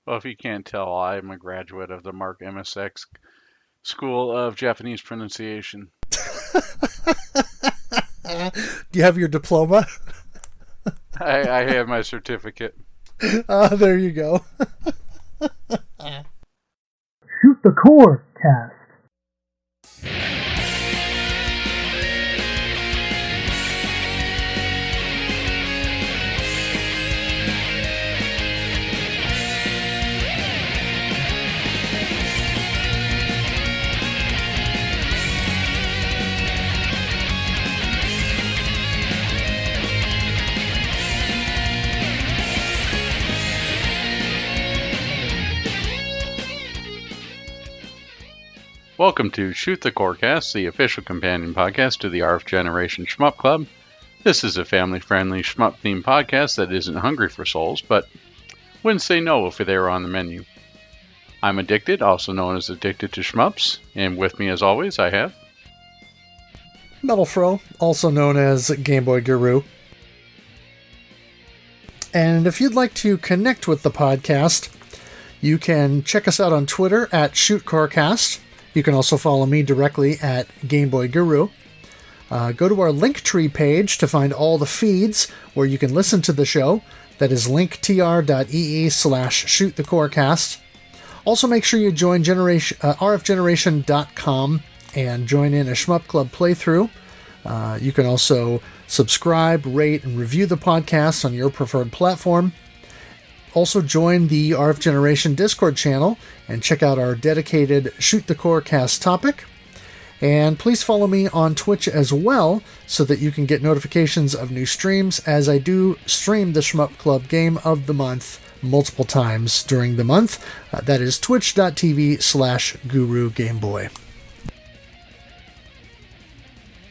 Well, if you can't tell, I'm a graduate of the Mark MSX School of Japanese Pronunciation. Do you have your diploma? I have my certificate. There you go. Shoot the Core Cast. Welcome to Shoot the Corecast, the official companion podcast to the RF Generation Shmup Club. This is a family-friendly shmup-themed podcast that isn't hungry for souls, but wouldn't say no if they were on the menu. I'm Addicted, also known as Addicted to Shmups, and with me as always I have... MetalFRO, also known as Game Boy Guru. And if you'd like to connect with the podcast, you can check us out on Twitter at ShootCorecast. You can also follow me directly at Game Boy Guru. Go to our Linktree page to find all the feeds where you can listen to the show. That is linktr.ee/shootthecorecast. Also make sure you join rfgeneration.com and join in a Shmup Club playthrough. You can also subscribe, rate, and review the podcast on your preferred platform. Also join the RF Generation Discord channel and check out our dedicated Shoot the Corecast topic. And please follow me on Twitch as well so that you can get notifications of new streams, as I do stream the Shmup Club Game of the Month multiple times during the month. That is twitch.tv/GuruGameBoy.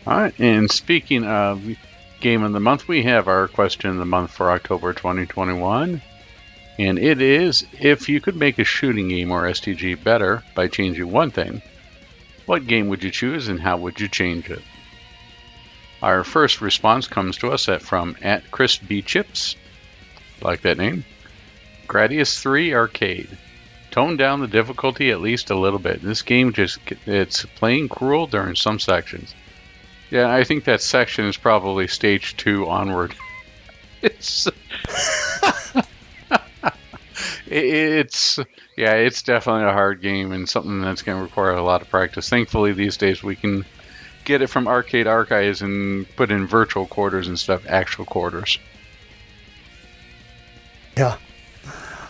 All right, and speaking of Game of the Month, we have our question of the month for October 2021. And it is, if you could make a shooting game or STG better by changing one thing, what game would you choose and how would you change it? Our first response comes to us from @ChrisBChips, like that name. Gradius 3 Arcade. Tone down the difficulty at least a little bit. This game it's plain cruel during some sections. Yeah, I think that section is probably stage 2 onward. It's definitely a hard game and something that's going to require a lot of practice. Thankfully, these days we can get it from arcade archives and put in virtual quarters instead of actual quarters. Yeah.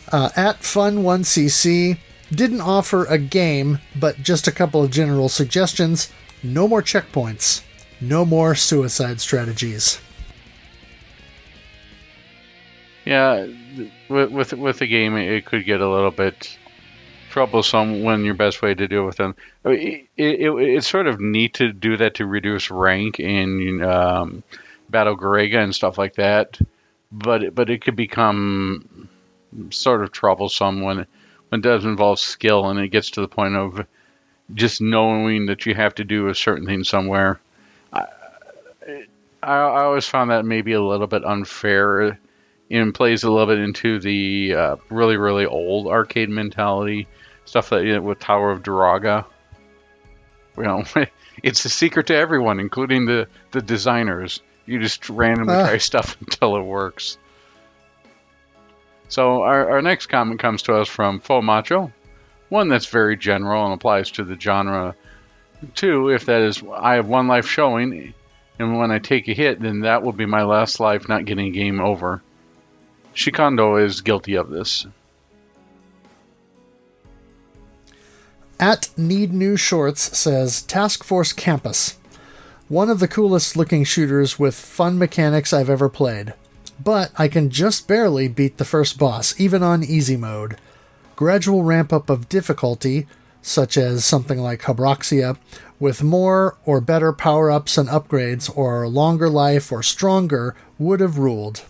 @Fun1cc didn't offer a game, but just a couple of general suggestions. No more checkpoints. No more suicide strategies. Yeah, with the game, it could get a little bit troublesome when your best way to deal with them. It's sort of neat to do that to reduce rank in Battle Garega and stuff like that, but it could become sort of troublesome when it does involve skill and it gets to the point of just knowing that you have to do a certain thing somewhere. I always found that maybe a little bit unfair. And plays a little bit into the really, really old arcade mentality stuff that with Tower of Duraga. You know, it's a secret to everyone, including the designers. You just randomly try stuff until it works. So our next comment comes to us from Faux Macho, one that's very general and applies to the genre too. If that is, I have one life showing, and when I take a hit, then that will be my last life, not getting a game over. Shikhondo is guilty of this. @NeedNewShorts says, Task Force Campus. One of the coolest looking shooters with fun mechanics I've ever played. But I can just barely beat the first boss, even on easy mode. Gradual ramp up of difficulty, such as something like Habroxia, with more or better power-ups and upgrades, or longer life or stronger, would have ruled.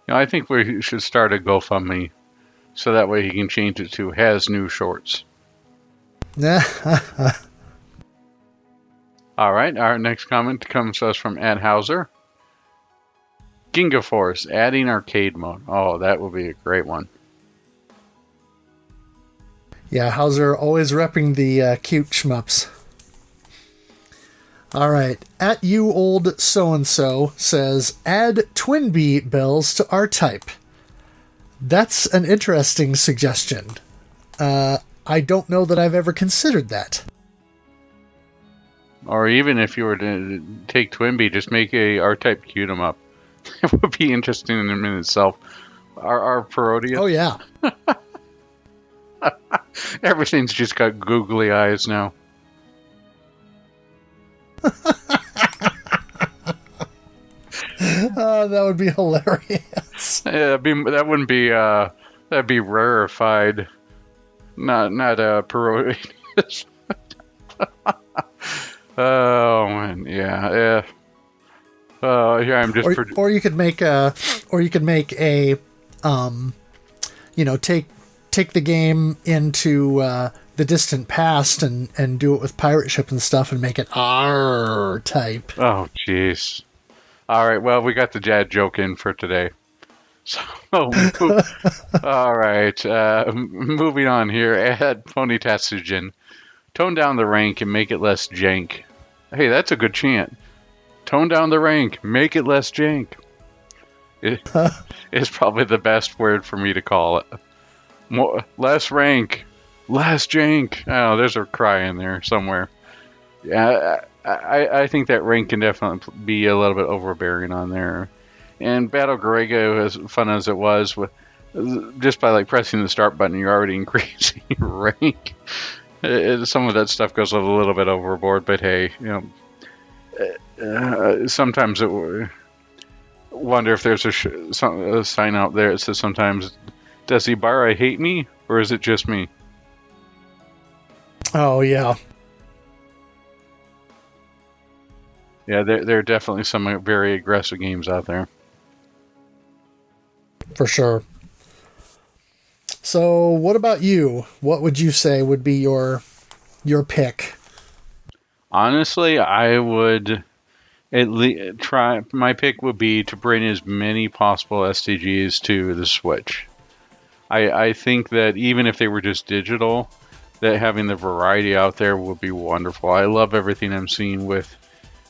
You know, I think we should start a GoFundMe so that way he can change it to has new shorts. All right, our next comment comes to us from Ad Hauser. Ginga Force, adding arcade mode. Oh, that would be a great one. Yeah, Hauser always repping the cute shmups. All right. At you old so-and-so says, add twin bee bells to R-Type. That's an interesting suggestion. I don't know that I've ever considered that. Or even if you were to take Twinbee, just make a R-Type cute 'em up. It would be interesting in itself. Our Parodius. Oh, yeah. Everything's just got googly eyes now. That would be hilarious. Yeah, that wouldn't be. That'd be rarefied. Not Parodius. Oh man, yeah. Yeah, I'm just. Or you could make a, take the game into the distant past and do it with pirate ship and stuff and make it R-Type. Oh, jeez. All right, well, we got the dad joke in for today. So, all right, moving on here. Add Pony Tatsujin. Tone down the rank and make it less jank. Hey, that's a good chant. Tone down the rank, make it less jank. It's probably the best word for me to call it. Less rank, less jank. Oh, there's a cry in there somewhere. Yeah, I think that rank can definitely be a little bit overbearing on there. And Battle Garega, as fun as it was, with just by like pressing the start button, you're already increasing your rank. Some of that stuff goes a little bit overboard, but hey, sometimes it. Wonder if there's a sign out there that says sometimes, does Ibarra hate me or is it just me? Oh yeah. Yeah, there are definitely some very aggressive games out there. For sure. So, what about you? What would you say would be your pick? Honestly, I would at least try. My pick would be to bring as many possible STGs to the Switch. I think that even if they were just digital, that having the variety out there would be wonderful. I love everything I'm seeing with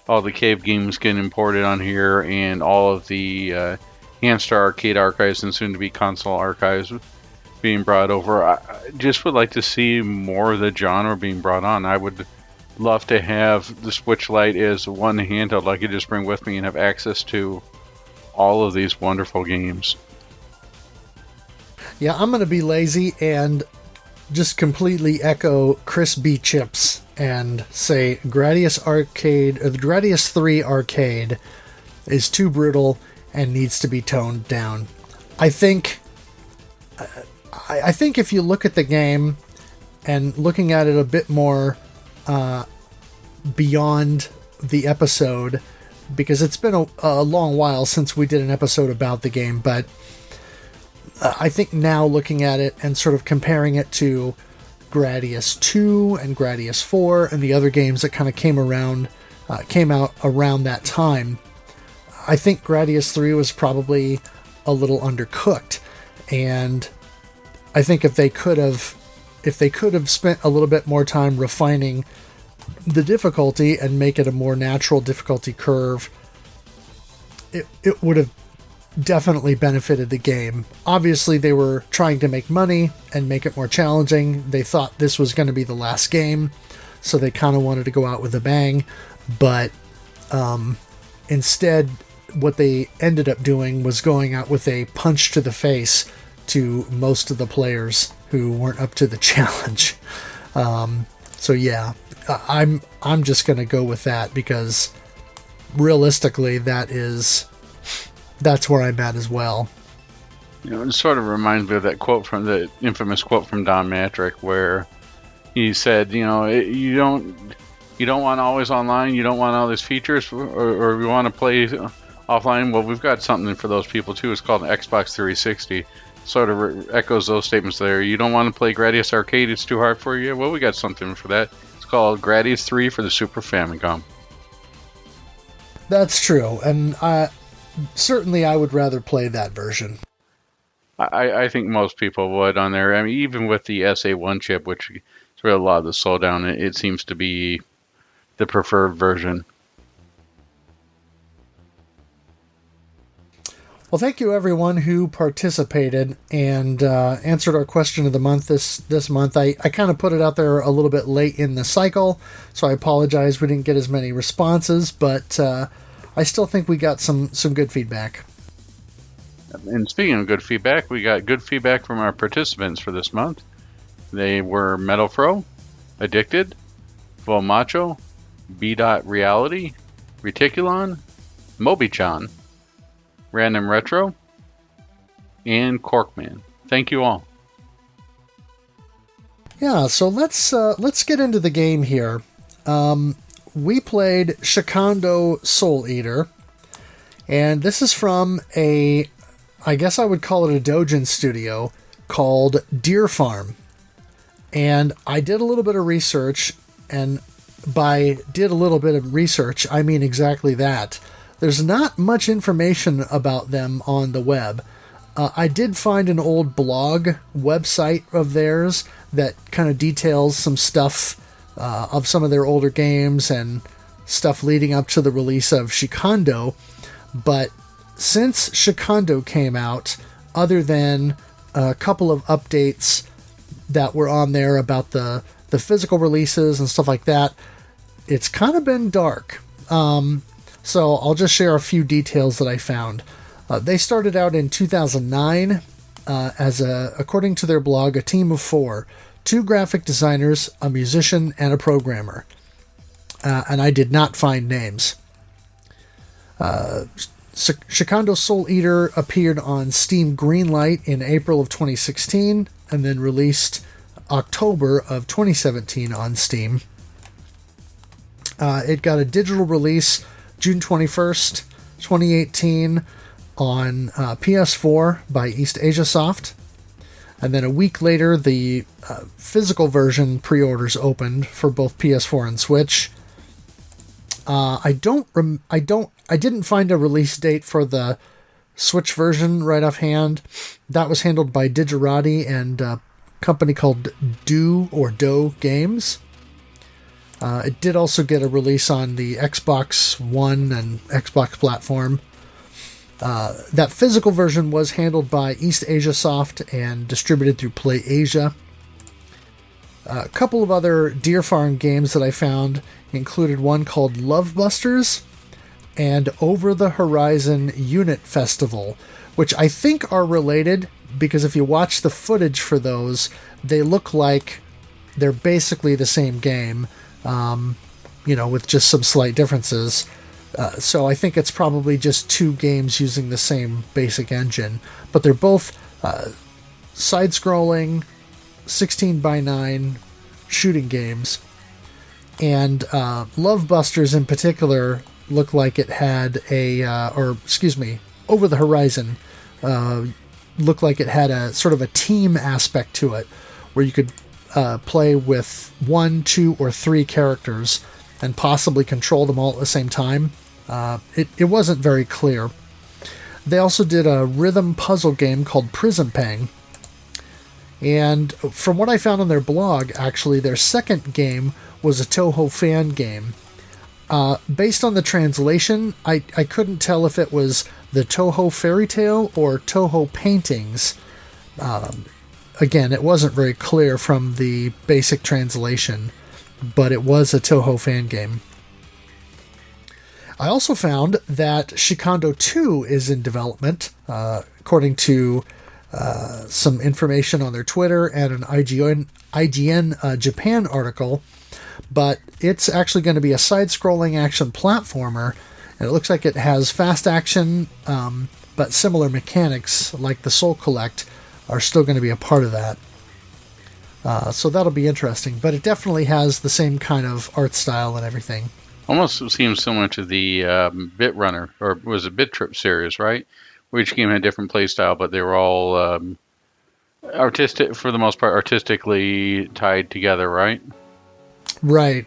all the cave games getting imported on here and all of the Handstar arcade archives and soon-to-be console archives being brought over. I just would like to see more of the genre being brought on. I would love to have the Switch Lite as one handheld I could just bring with me and have access to all of these wonderful games. Yeah, I'm going to be lazy and just completely echo Chris B. Chips and say Gradius Arcade, or the Gradius 3 Arcade is too brutal and needs to be toned down. I think if you look at the game and looking at it a bit more beyond the episode, because it's been a long while since we did an episode about the game, but I think now looking at it and sort of comparing it to Gradius 2 and Gradius 4 and the other games that kind of came out around that time, I think Gradius 3 was probably a little undercooked, and I think if they could have spent a little bit more time refining the difficulty and make it a more natural difficulty curve, it would have definitely benefited the game. Obviously, they were trying to make money and make it more challenging. They thought this was going to be the last game, so they kind of wanted to go out with a bang, but instead, what they ended up doing was going out with a punch to the face to most of the players who weren't up to the challenge. So yeah, I'm just going to go with that because realistically, that's where I'm at as well. You know, it sort of reminds me of that quote from the infamous quote from Don Matrick, where he said, you know, you don't want always online, you don't want all these features, or you want to play offline. Well, we've got something for those people too. It's called an Xbox 360. Sort of echoes those statements there. You don't want to play Gradius Arcade, it's too hard for you. Well, we got something for that. It's called Gradius 3 for the Super Famicom. That's true, and certainly I would rather play that version. I think most people would on there. I mean, even with the SA1 chip, which is really a lot of the slowdown, it seems to be the preferred version. Well, thank you everyone who participated and answered our question of the month this month. I kind of put it out there a little bit late in the cycle, so I apologize we didn't get as many responses, but I still think we got some good feedback. And speaking of good feedback, we got good feedback from our participants for this month. They were MetalFRO, Addicted, Volmacho, B.Reality, Reticulon, Mobichan, Random Retro, and Corkman. Thank you all. Yeah, so let's get into the game here. We played Shikhondo Soul Eater, and this is from I guess I would call it a doujin studio called Deer Farm. And I did a little bit of research, and by did a little bit of research, I mean exactly that. There's not much information about them on the web. I did find an old blog website of theirs that kind of details some stuff of some of their older games and stuff leading up to the release of Shikhondo. But since Shikhondo came out, other than a couple of updates that were on there about the physical releases and stuff like that, it's kind of been dark. So I'll just share a few details that I found. They started out in 2009 as according to their blog, a team of 4, 2 graphic designers, a musician, and a programmer. And I did not find names. Shikhondo Soul Eater appeared on Steam Greenlight in April of 2016 and then released October of 2017 on Steam. It got a digital release June 21st, 2018 on PS4 by East Asia Soft. And then a week later, the physical version pre-orders opened for both PS4 and Switch. I didn't find a release date for the Switch version right offhand. That was handled by Digerati and a company called Do Games. It did also get a release on the Xbox One and Xbox platform. That physical version was handled by East Asia Soft and distributed through Play Asia. A couple of other Deer Farm games that I found included one called Love Busters and Over the Horizon Unit Festival, which I think are related because if you watch the footage for those, they look like they're basically the same game, with just some slight differences. So I think it's probably just 2 games using the same basic engine, but they're both side-scrolling 16:9 shooting games. And Love Busters in particular looked like it had Over the Horizon looked like it had a sort of a team aspect to it, where you could play with 1, 2, or 3 characters and possibly control them all at the same time. It wasn't very clear. They also did a rhythm puzzle game called Prison Pang. And from what I found on their blog, actually, their second game was a Toho fan game. Based on the translation, I couldn't tell if it was the Toho Fairy Tale or Toho Paintings. Again, it wasn't very clear from the basic translation, but it was a Toho fan game. I also found that Shikhondo 2 is in development, according to some information on their Twitter and an IGN Japan article, but it's actually going to be a side-scrolling action platformer, and it looks like it has fast action, but similar mechanics like the Soul Collect are still going to be a part of that. So that'll be interesting, but it definitely has the same kind of art style and everything. Almost seems similar to the Bit Runner, or was it Bit Trip series, right? Where each game had a different play style, but they were all artistic, for the most part, artistically tied together, right? Right.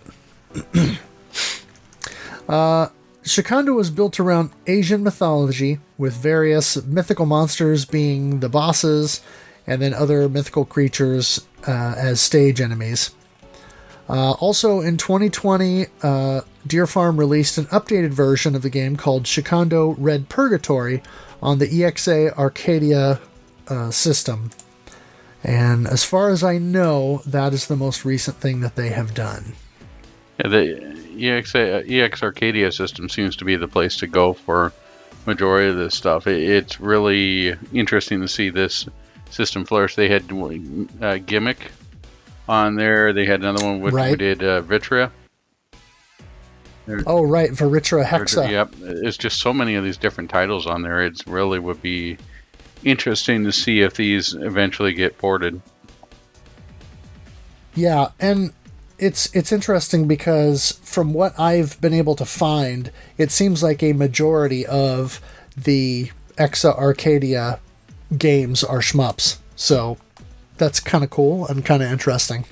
Shikhondo was built around Asian mythology, with various mythical monsters being the bosses, and then other mythical creatures as stage enemies. Also in 2020, Deer Farm released an updated version of the game called Shikhondo Red Purgatory on the EXA Arcadia system. And as far as I know, that is the most recent thing that they have done. Yeah, the EX Arcadia system seems to be the place to go for majority of this stuff. It's really interesting to see this system flourish. They had Gimmick on there. They had another one we did Vitria. Oh, right, Vitria Hexa. Yep, it's just so many of these different titles on there. It really would be interesting to see if these eventually get ported. Yeah, and it's interesting because from what I've been able to find, it seems like a majority of the Exa Arcadia games are shmups. So that's kind of cool and kind of interesting.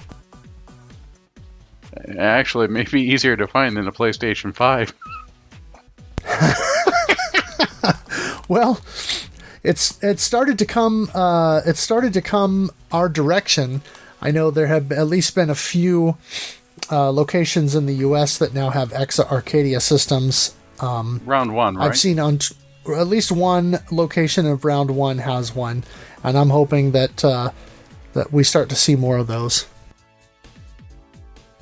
Actually, it may be easier to find than a PlayStation 5. Well, it started to come our direction. I know there have at least been a few locations in the U.S. that now have Exa Arcadia systems. Round 1, right? I've seen on at least one location of Round 1 has one, and I'm hoping that we start to see more of those.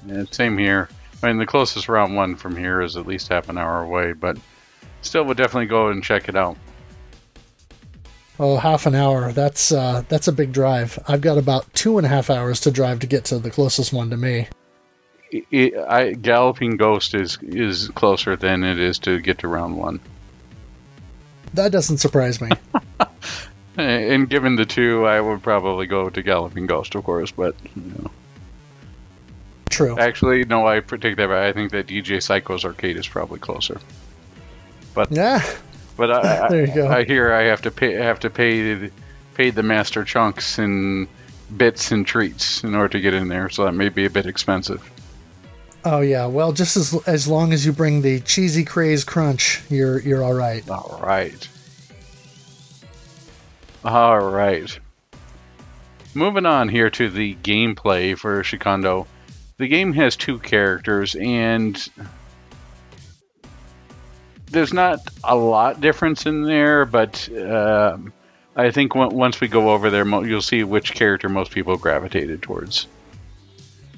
Yeah, same here. I mean, the closest Round 1 from here is at least half an hour away, but still would definitely go and check it out. Oh, half an hour. That's a big drive. I've got about 2.5 hours to drive to get to the closest one to me. Galloping Ghost is closer than it is to get to Round 1. That doesn't surprise me. And given the two, I would probably go to Galloping Ghost, of course, but True. Actually, no, I take that back. I think that DJ Psycho's arcade is probably closer. But yeah. But there you go. I hear I have to pay the master chunks and bits and treats in order to get in there, so that may be a bit expensive. Oh yeah, well, just as long as you bring the cheesy craze crunch, you're all right. All right. Moving on here to the gameplay for Shikhondo. The game has 2 characters, and there's not a lot difference in there, but I think once we go over there, you'll see which character most people gravitated towards.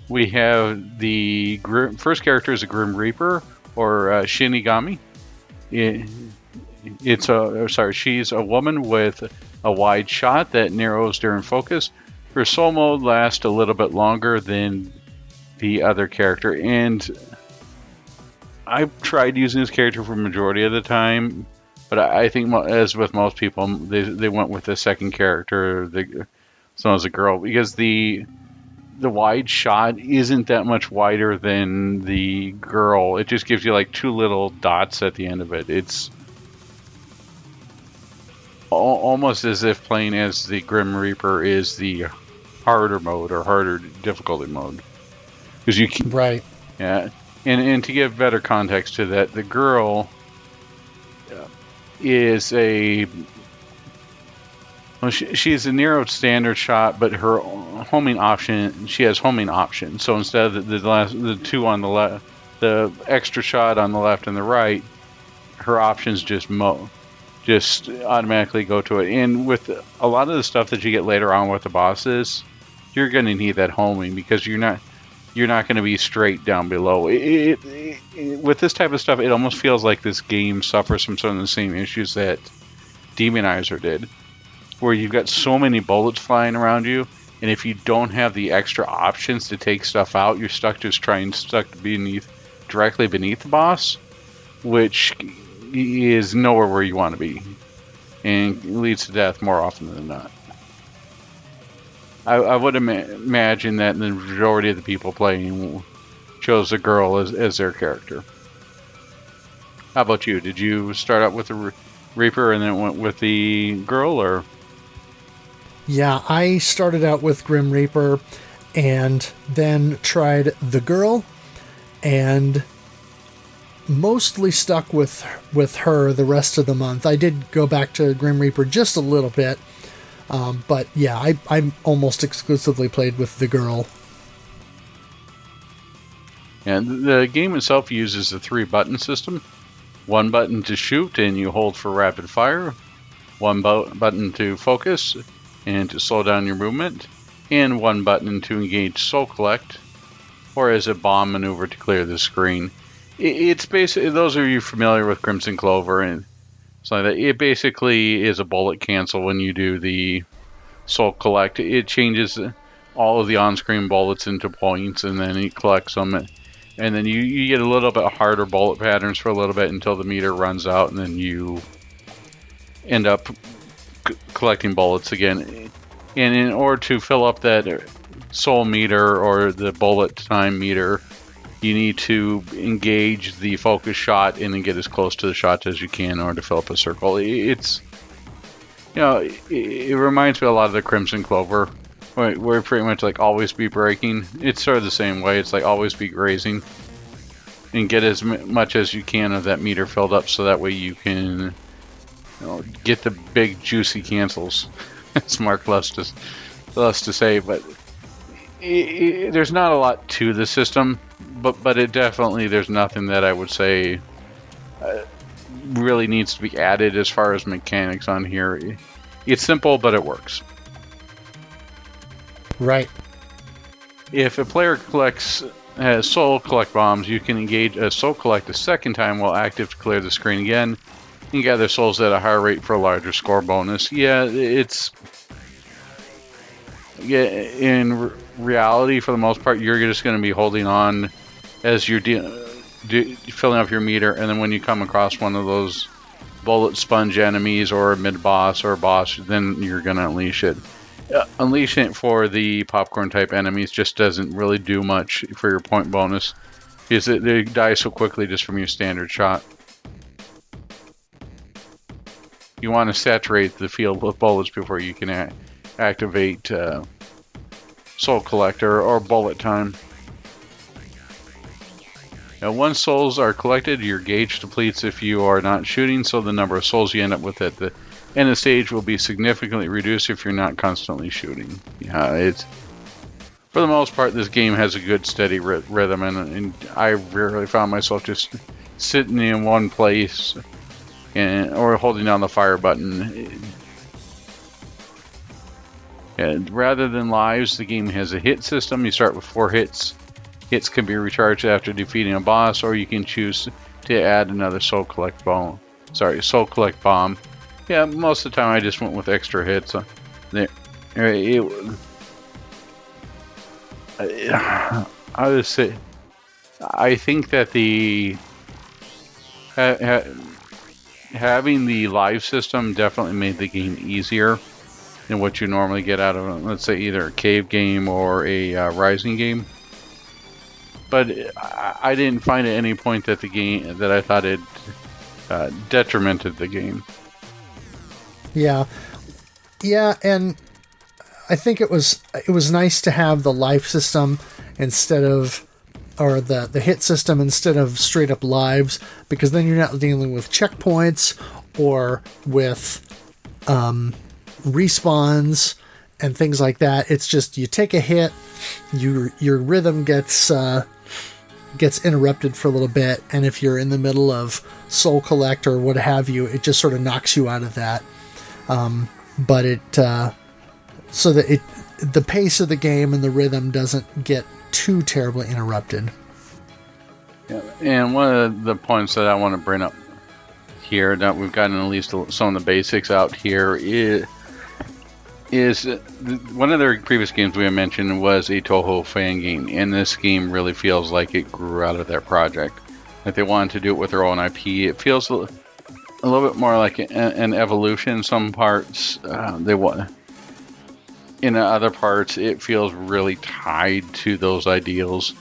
We have the first character is a Grim Reaper, or Shinigami. She's a woman with a wide shot that narrows during focus. Her soul mode lasts a little bit longer than the other character, and I've tried using this character for the majority of the time, but I think, as with most people, they went with the second character, so as a girl, because the wide shot isn't that much wider than the girl. It just gives you like 2 little dots at the end of it. It's almost as if playing as the Grim Reaper is the harder mode or harder difficulty mode. Because you can, right. Yeah. And to give better context to that, the girl is she's a narrowed standard shot, but her homing option, she has homing options. So instead of the 2 on the left, the extra shot on the left and the right, her options just automatically go to it. And with a lot of the stuff that you get later on with the bosses, you're going to need that homing, because you're not going to be straight down below. With this type of stuff, it almost feels like this game suffers from some of the same issues that Demonizer did, where you've got so many bullets flying around you, and if you don't have the extra options to take stuff out, you're stuck directly beneath the boss, which is nowhere where you want to be, and leads to death more often than not. I would imagine that the majority of the people playing chose a girl as their character. How about you? Did you start out with the Reaper and then went with the girl, or? Yeah, I started out with Grim Reaper and then tried the girl, and mostly stuck with her the rest of the month. I did go back to Grim Reaper just a little bit, but yeah, I almost exclusively played with the girl. And the game itself uses a 3-button system. 1 button to shoot, and you hold for rapid fire. 1 button to focus and to slow down your movement. And 1 button to engage Soul Collect, or as a bomb maneuver to clear the screen. It's basically, those of you familiar with Crimson Clover and so like that, it basically is a bullet cancel when you do the Soul Collect. It changes all of the on-screen bullets into points, and then it collects them. And then you get a little bit harder bullet patterns for a little bit until the meter runs out, and then you end up collecting bullets again. And in order to fill up that soul meter or the bullet time meter, you need to engage the focus shot and then get as close to the shot as you can in order to fill up a circle. It's, it reminds me a lot of the Crimson Clover, where pretty much like always be breaking. It's sort of the same way. It's like always be grazing and get as much as you can of that meter filled up, so that way you can get the big juicy cancels. As Mark loves to say, but there's not a lot to the system, but it definitely, there's nothing that I would say really needs to be added as far as mechanics on here. It's simple, but it works. Right. If a player has soul collect bombs, you can engage a soul collect a second time while active to clear the screen again and gather souls at a higher rate for a larger score bonus. Yeah, in reality, for the most part, you're just going to be holding on as you're filling up your meter, and then when you come across one of those bullet sponge enemies or a mid-boss or a boss, then you're going to unleash it. Unleashing it for the popcorn type enemies just doesn't really do much for your point bonus, because they die so quickly just from your standard shot. You want to saturate the field with bullets before you can activate Soul Collector or Bullet Time. Now, once souls are collected, your gauge depletes if you are not shooting, so the number of souls you end up with at the end of the stage will be significantly reduced if you're not constantly shooting. Yeah, it's, for the most part, this game has a good steady rhythm, and I rarely found myself just sitting in one place or holding down the fire button. And rather than lives, the game has a hit system. You start with 4 hits. Hits can be recharged after defeating a boss, or you can choose to add another Soul Collect bomb. Yeah, most of the time I just went with extra hits. I would say, I think that the having the live system definitely made the game easier than what you normally get out of, let's say, either a cave game or a rising game. But I didn't find at any point that I thought it detrimented the game. Yeah, and I think it was nice to have the life system instead of, or the hit system instead of straight up lives, because then you're not dealing with checkpoints or with respawns and things like that. It's just you take a hit, your rhythm gets interrupted for a little bit, and if you're in the middle of Soul Collect or what have you, it just sort of knocks you out of that. But so that the pace of the game and the rhythm doesn't get too terribly interrupted. Yeah, and one of the points that I want to bring up here, that we've gotten at least some of the basics out here, is one of their previous games we had mentioned was a Toho fan game, and this game really feels like it grew out of their project. Like they wanted to do it with their own IP. It feels a little bit more like an evolution in some parts. In other parts, it feels really tied to those ideals.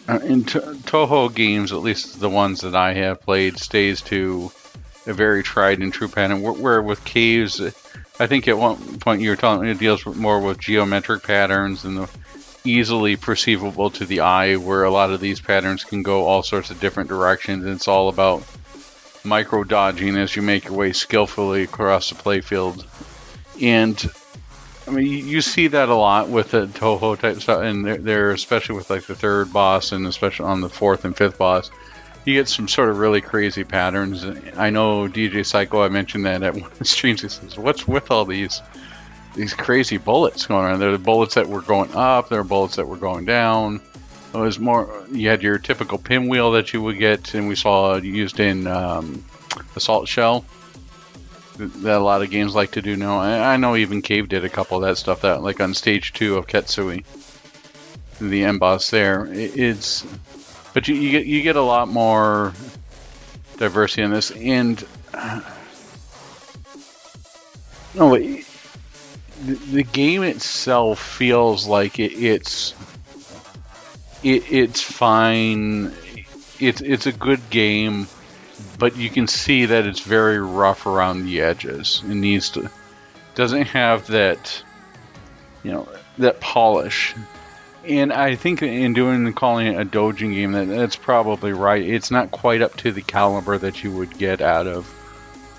In Toho games, at least the ones that I have played, stays to a very tried and true pattern. Where with Caves, I think at one point you were telling me it deals more with geometric patterns and easily perceivable to the eye, where a lot of these patterns can go all sorts of different directions. And it's all about micro dodging as you make your way skillfully across the playfield. And I mean, you see that a lot with the Toho type stuff, and they're especially with like the third boss, and especially on the fourth and fifth boss, you get some sort of really crazy patterns. I know DJ Psycho, I mentioned that at one of the streams. He says, "What's with all these crazy bullets going on?" There are bullets that were going up, there are bullets that were going down. It was more, you had your typical pinwheel that you would get, and we saw used in Assault Shell, that a lot of games like to do now. I know even Cave did a couple of that stuff, that like on stage 2 of Ketsui, the end boss there. But you get a lot more diversity in this, and no, the game itself feels like it's fine. It's a good game, but you can see that it's very rough around the edges. It doesn't have that, that polish. And I think in calling it a dojin game, that's probably right. It's not quite up to the caliber that you would get out of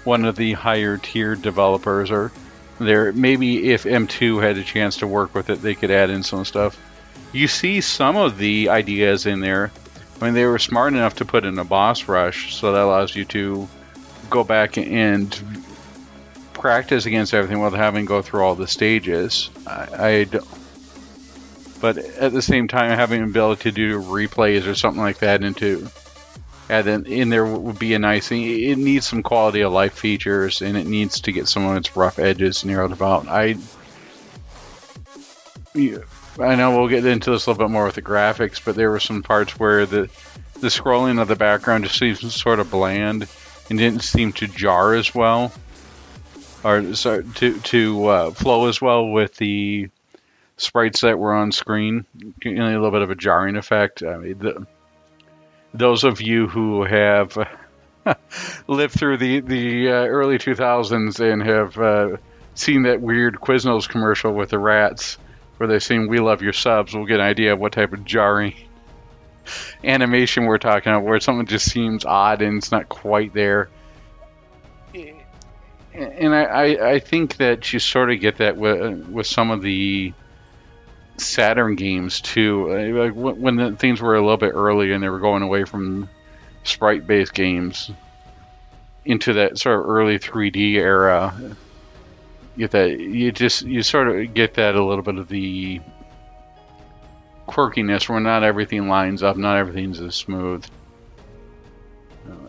one of the higher tier developers, or maybe if M2 had a chance to work with it, they could add in some stuff. You see some of the ideas in there. I mean, they were smart enough to put in a boss rush, so that allows you to go back and practice against everything without having to go through all the stages. But at the same time, having the ability to do replays or something like that, and to add in there would be a nice thing. It needs some quality of life features, and it needs to get some of its rough edges narrowed about. I know we'll get into this a little bit more with the graphics, but there were some parts where the scrolling of the background just seems sort of bland and didn't seem to jar as well, or to flow as well with the sprites that were on screen. A little bit of a jarring effect. I mean, those of you who have lived through the early 2000s and have seen that weird Quiznos commercial with the rats, where they sing "We Love Your Subs," will get an idea of what type of jarring animation we're talking about, where something just seems odd and it's not quite there. And I think that you sort of get that with some of the Saturn games too. Like when the things were a little bit early and they were going away from sprite-based games into that sort of early 3D era. You sort of get that a little bit of the quirkiness where not everything lines up, not everything's as smooth.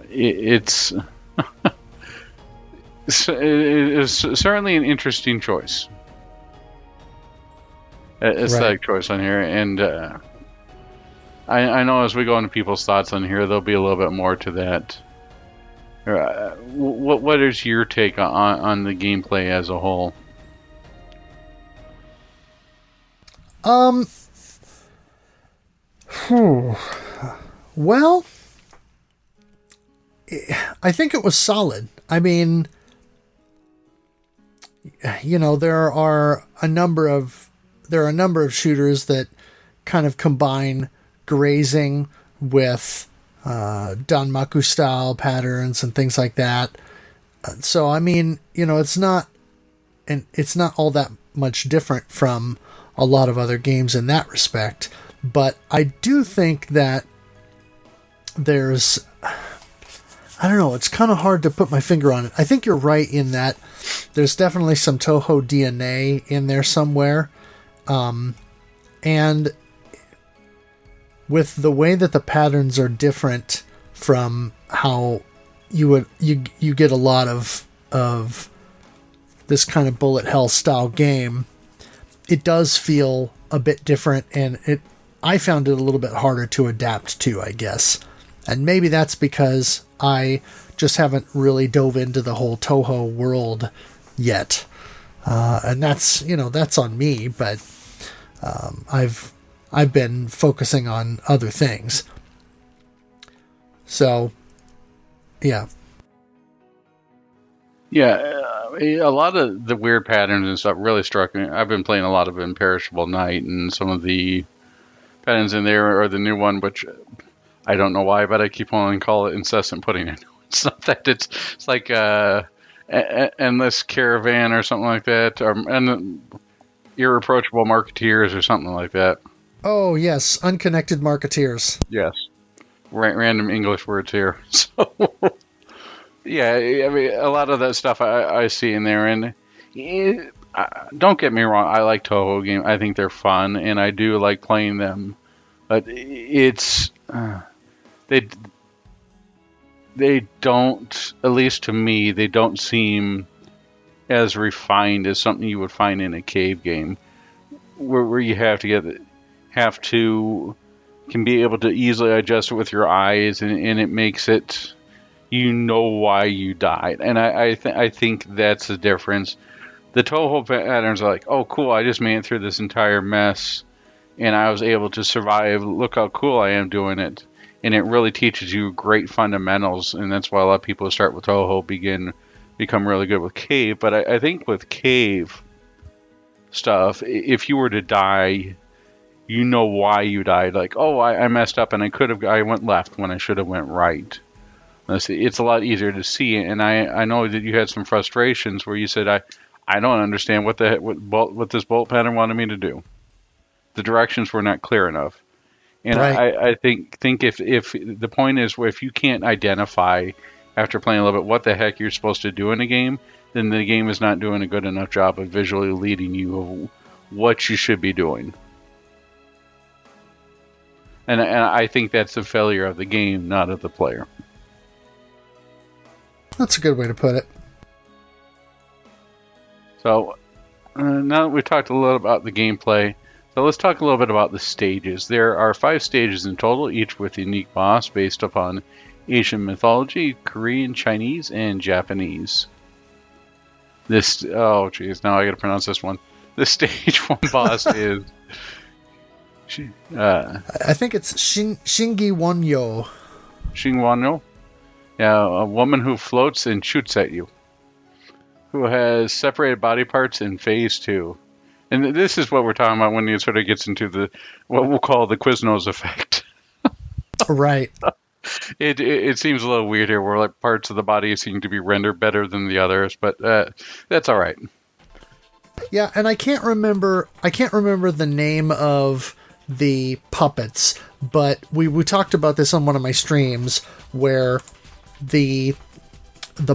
It's certainly an interesting choice, aesthetic choice on here, and I know as we go into people's thoughts on here, there'll be a little bit more to that. What is your take on the gameplay as a whole? Well, I think it was solid. I mean, there are a number of shooters that kind of combine grazing with Danmaku style patterns and things like that. So I mean, it's not all that much different from a lot of other games in that respect. But I do think that there's, I don't know, it's kind of hard to put my finger on it. I think you're right in that there's definitely some Toho DNA in there somewhere. And with the way that the patterns are different from how you get a lot of this kind of bullet hell style game, it does feel a bit different, and I found it a little bit harder to adapt to, I guess. And maybe that's because I just haven't really dove into the whole Toho world yet. And that's on me, but I've been focusing on other things. So, yeah. Yeah, a lot of the weird patterns and stuff really struck me. I've been playing a lot of Imperishable Night, and some of the patterns in there are the new one, which I don't know why, but I keep on call it incessant pudding. It's not that. It's like endless caravan or something like that, or irreproachable marketeers or something like that. Oh yes, unconnected marketeers. Yes, random English words here. So yeah, I mean, a lot of that stuff I see in there, and don't get me wrong, I like Toho games. I think they're fun, and I do like playing them. But it's they don't, at least to me, they don't seem as refined as something you would find in a cave game, where you can be able to easily adjust it with your eyes, and it makes it, you know why you died. And I think that's the difference. The Toho patterns are like, oh cool, I just made it through this entire mess and I was able to survive. Look how cool I am doing it. And it really teaches you great fundamentals, and that's why a lot of people who start with Toho become really good with Cave. But I think with Cave stuff, if you were to die, you know why you died. Like, oh, I messed up and I went left when I should have went right. It's a lot easier to see, and I know that you had some frustrations where you said, I don't understand what this bolt pattern wanted me to do. The directions were not clear enough. And right. I think if the point is, where if you can't identify after playing a little bit what the heck you're supposed to do in a game, then the game is not doing a good enough job of visually leading you of what you should be doing. And I think that's the failure of the game, not of the player. That's a good way to put it. So now that we've talked a little about the gameplay, so let's talk a little bit about the stages. There are 5 stages in total, each with a unique boss based upon Asian mythology, Korean, Chinese, and Japanese. Oh geez, now I gotta pronounce this one. The stage 1 boss is... I think it's Shingi Wanyo. Wanyo? Yeah, a woman who floats and shoots at you, who has separated body parts in phase 2. And this is what we're talking about when it sort of gets into what we'll call the Quiznos effect. Right. It seems a little weird here, where like parts of the body seem to be rendered better than the others, but that's all right. Yeah, and I can't remember the name of the puppets, but we talked about this on one of my streams, where the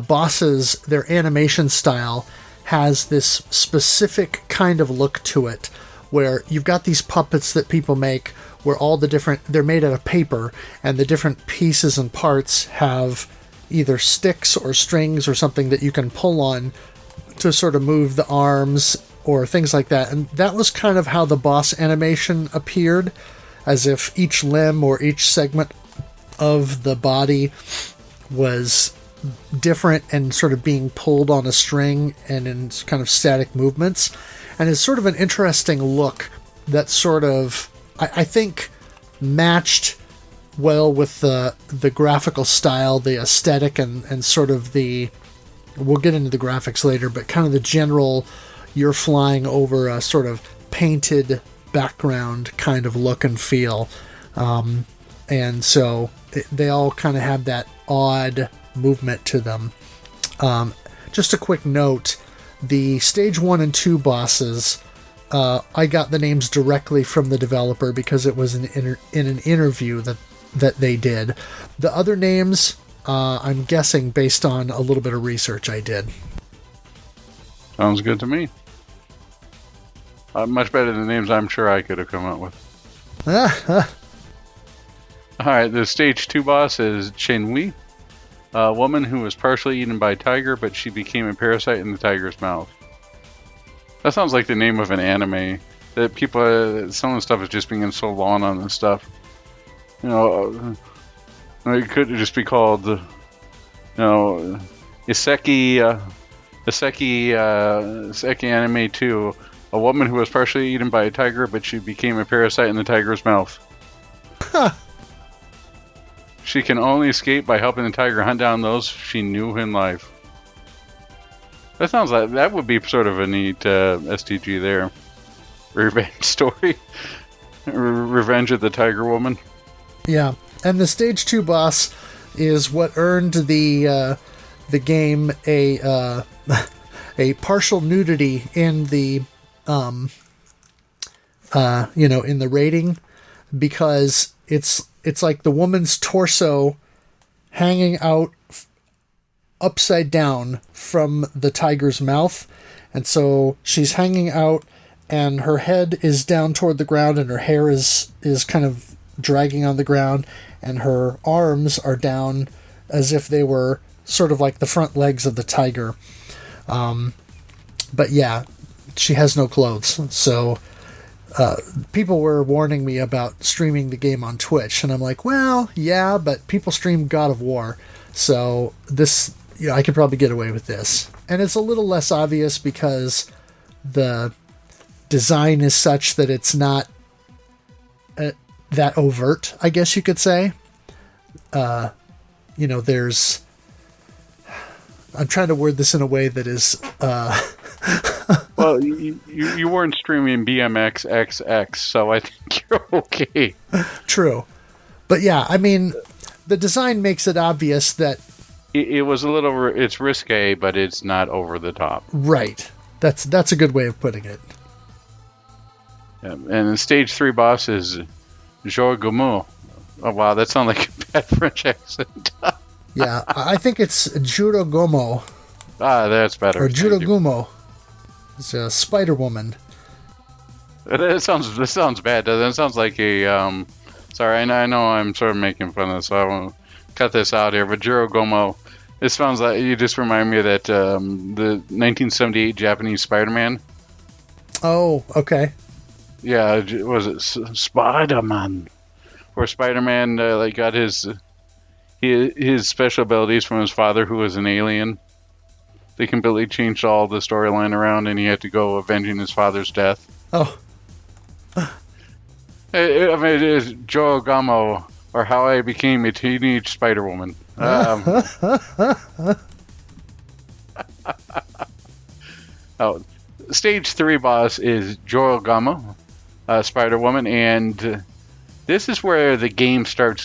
bosses, their animation style has this specific kind of look to it, where you've got these puppets that people make where they're made out of paper, and the different pieces and parts have either sticks or strings or something that you can pull on to sort of move the arms or things like that. And that was kind of how the boss animation appeared, as if each limb or each segment of the body was different and sort of being pulled on a string and in kind of static movements. And it's sort of an interesting look that sort of, I think, matched well with the graphical style, the aesthetic, and sort of we'll get into the graphics later, but kind of the general, you're flying over a sort of painted background kind of look and feel. And so they all kind of have that odd movement to them. Just a quick note, the stage 1 and 2 bosses, I got the names directly from the developer because it was in an interview that they did. The other names, I'm guessing based on a little bit of research I did. Sounds good to me. Much better than names I'm sure I could have come up with. Alright, the stage 2 boss is Chenhui, a woman who was partially eaten by a tiger, but she became a parasite in the tiger's mouth. That sounds like the name of an anime. That people, some of the stuff is just being so long on this stuff. You know, it could just be called, Iseki Anime 2, a woman who was partially eaten by a tiger, but she became a parasite in the tiger's mouth. Huh. She can only escape by helping the tiger hunt down those she knew in life. That sounds like that would be sort of a neat STG there. Revenge story. Revenge of the Tiger Woman. Yeah, and the stage 2 boss is what earned the game a partial nudity in the in the rating, because it's like the woman's torso hanging out upside down from the tiger's mouth, and so she's hanging out and her head is down toward the ground and her hair is kind of dragging on the ground, and her arms are down as if they were sort of like the front legs of the tiger. But yeah, she has no clothes. So people were warning me about streaming the game on Twitch, and I'm like, well, yeah, but people stream God of War, so this, I could probably get away with this. And it's a little less obvious because the design is such that it's not that overt, I guess you could say. There's... I'm trying to word this in a way that is... Well, you weren't streaming BMX XX, so I think you're okay. True. But yeah, I mean, the design makes it obvious that... It was a little... It's risque, but it's not over the top. Right. That's a good way of putting it. Yeah, and the stage 3 boss is Jogumo. Oh, wow, that sounds like a bad French accent. Yeah, I think it's Judogomo. Ah, that's better. Or Judogumo. It's a Spider Woman. That sounds bad, doesn't it? It sounds like a... sorry, I know I'm sort of making fun of this, so I won't cut this out here, but Judogomo, it sounds like... You just remind me of that, the 1978 Japanese Spider-Man. Oh, okay. Yeah, was it Spider-Man? Where Spider-Man got his special abilities from his father, who was an alien. They completely changed all the storyline around, and he had to go avenging his father's death. Oh. I mean, it is Joe Gamo, or How I Became a Teenage Spider-Woman. Stage 3 boss is Joel Gamo, Spider-Woman, and this is where the game starts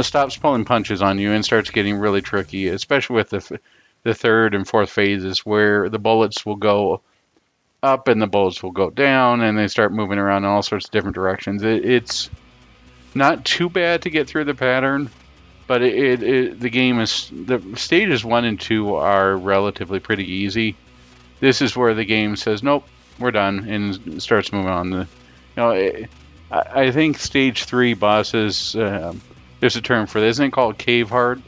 stops pulling punches on you and starts getting really tricky, especially with the third and fourth phases, where the bullets will go up and the bullets will go down, and they start moving around in all sorts of different directions. It's not too bad to get through the pattern, but the stages 1 and 2 are relatively pretty easy. This is where the game says, nope, we're done, and starts moving on. I think stage 3 bosses, there's a term for this, isn't it called cave hard?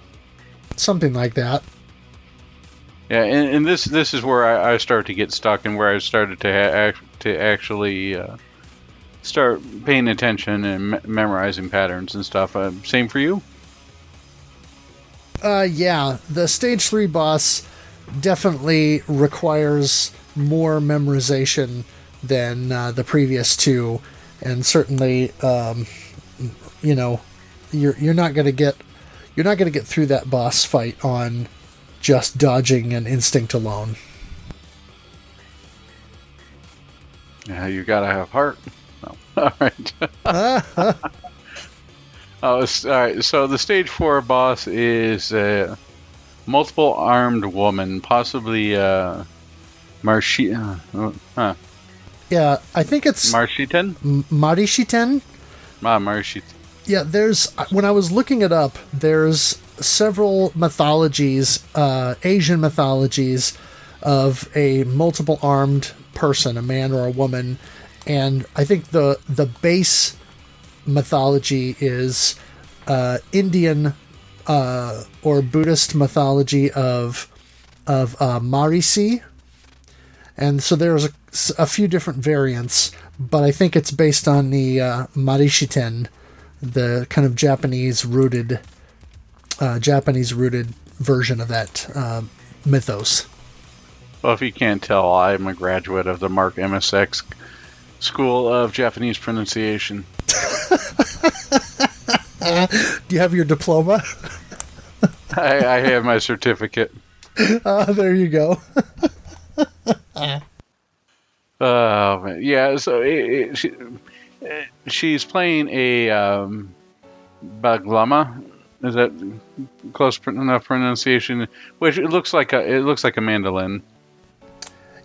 Something like that. Yeah, and this is where I start to get stuck, and where I started to actually start paying attention and memorizing patterns and stuff. Same for you? Yeah, the stage 3 boss definitely requires more memorization than the previous two, and certainly, you're not going to get through that boss fight on just dodging and instinct alone. Yeah, you gotta have heart. No. All right. All right. So the stage 4 boss is a multiple armed woman, possibly Marshi. Yeah, I think it's Marshiten. Marishiten. Marshiten. Yeah, when I was looking it up, there's several mythologies, Asian mythologies, of a multiple armed person, a man or a woman, and I think the base mythology is Indian or Buddhist mythology of Marisi, and so there's a few different variants, but I think it's based on the Marishiten, the kind of Japanese rooted version of that mythos. Well, if you can't tell, I'm a graduate of the Mark MSX School of Japanese Pronunciation. Do you have your diploma? I have my certificate. There you go. Yeah, so she's playing a baglama. Is that close enough pronunciation? Which it looks like a mandolin.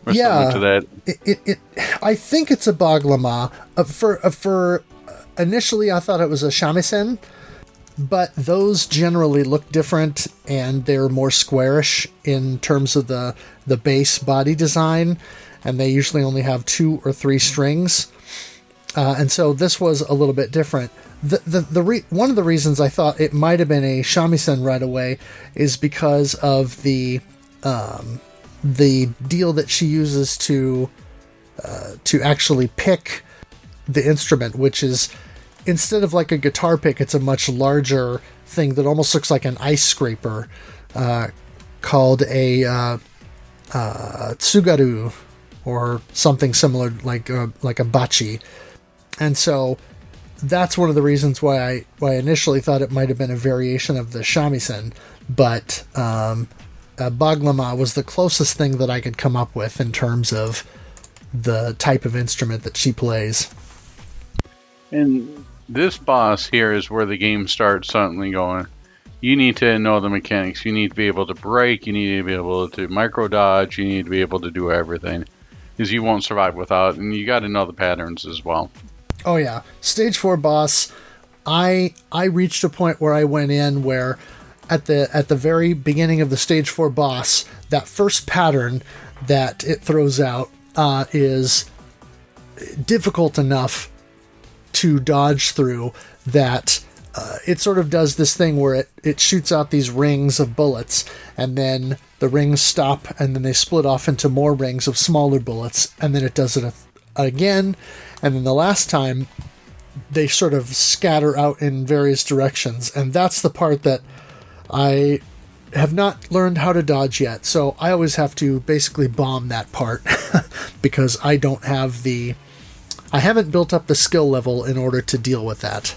Or Yeah, similar to that. I think it's a baglama. For initially, I thought it was a shamisen, but those generally look different and they're more squarish in terms of the base body design, and they usually only have 2 or 3 strings. And so this was a little bit different. One of the reasons I thought it might have been a shamisen right away is because of the deal that she uses to actually pick the instrument, which is, instead of like a guitar pick, it's a much larger thing that almost looks like an ice scraper, called a tsugaru, or something similar, like a bachi. And so that's one of the reasons why I initially thought it might have been a variation of the shamisen, but baglama was the closest thing that I could come up with in terms of the type of instrument that she plays. And this boss here is where the game starts suddenly going. You need to know the mechanics. You need to be able to break. You need to be able to micro dodge. You need to be able to do everything, because you won't survive without. And you got to know the patterns as well. Oh yeah, stage 4 boss. I reached a point where I went in where at the very beginning of the stage 4 boss, that first pattern that it throws out is difficult enough to dodge through, that it sort of does this thing where it shoots out these rings of bullets, and then the rings stop, and then they split off into more rings of smaller bullets, and then it does it again, and then the last time they sort of scatter out in various directions, and that's the part that I have not learned how to dodge yet. So I always have to basically bomb that part because I haven't built up the skill level in order to deal with that.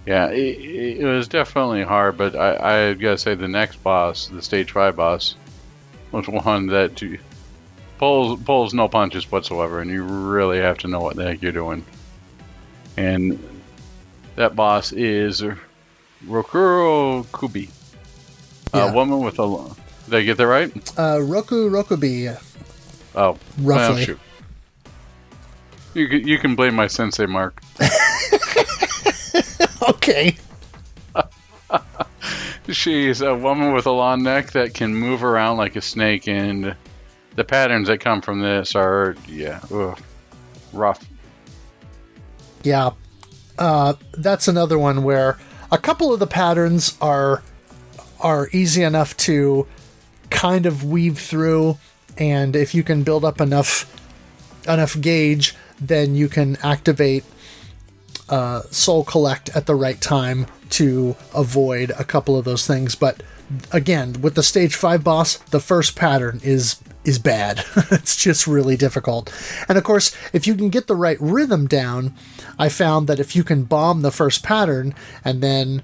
Yeah, it was definitely hard, but I gotta say the next boss, the stage 5 boss, was one that pulls no punches whatsoever, and you really have to know what the heck you're doing. And that boss is Rokuro Kubi, Yeah. a woman with a. Did I get that right? Rokubi. Oh, Roughly. well, shoot. You can blame my sensei, Mark. Okay. She's a woman with a long neck that can move around like a snake, and the patterns that come from this are, rough. Yeah. That's another one where a couple of the patterns are easy enough to kind of weave through, and if you can build up enough gauge, then you can activate Soul Collect at the right time to avoid a couple of those things. But again, with the stage 5 boss, the first pattern is bad. It's just really difficult. And of course, if you can get the right rhythm down, I found that if you can bomb the first pattern and then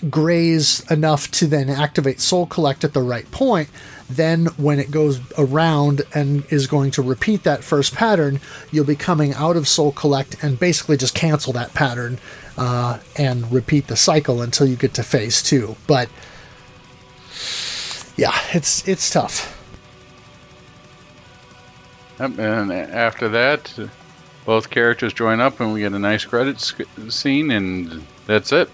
graze enough to then activate Soul Collect at the right point, then when it goes around and is going to repeat that first pattern, you'll be coming out of Soul Collect and basically just cancel that pattern and repeat the cycle until you get to phase 2. But yeah, it's tough. Yep, and after that, both characters join up and we get a nice credits scene, and that's it.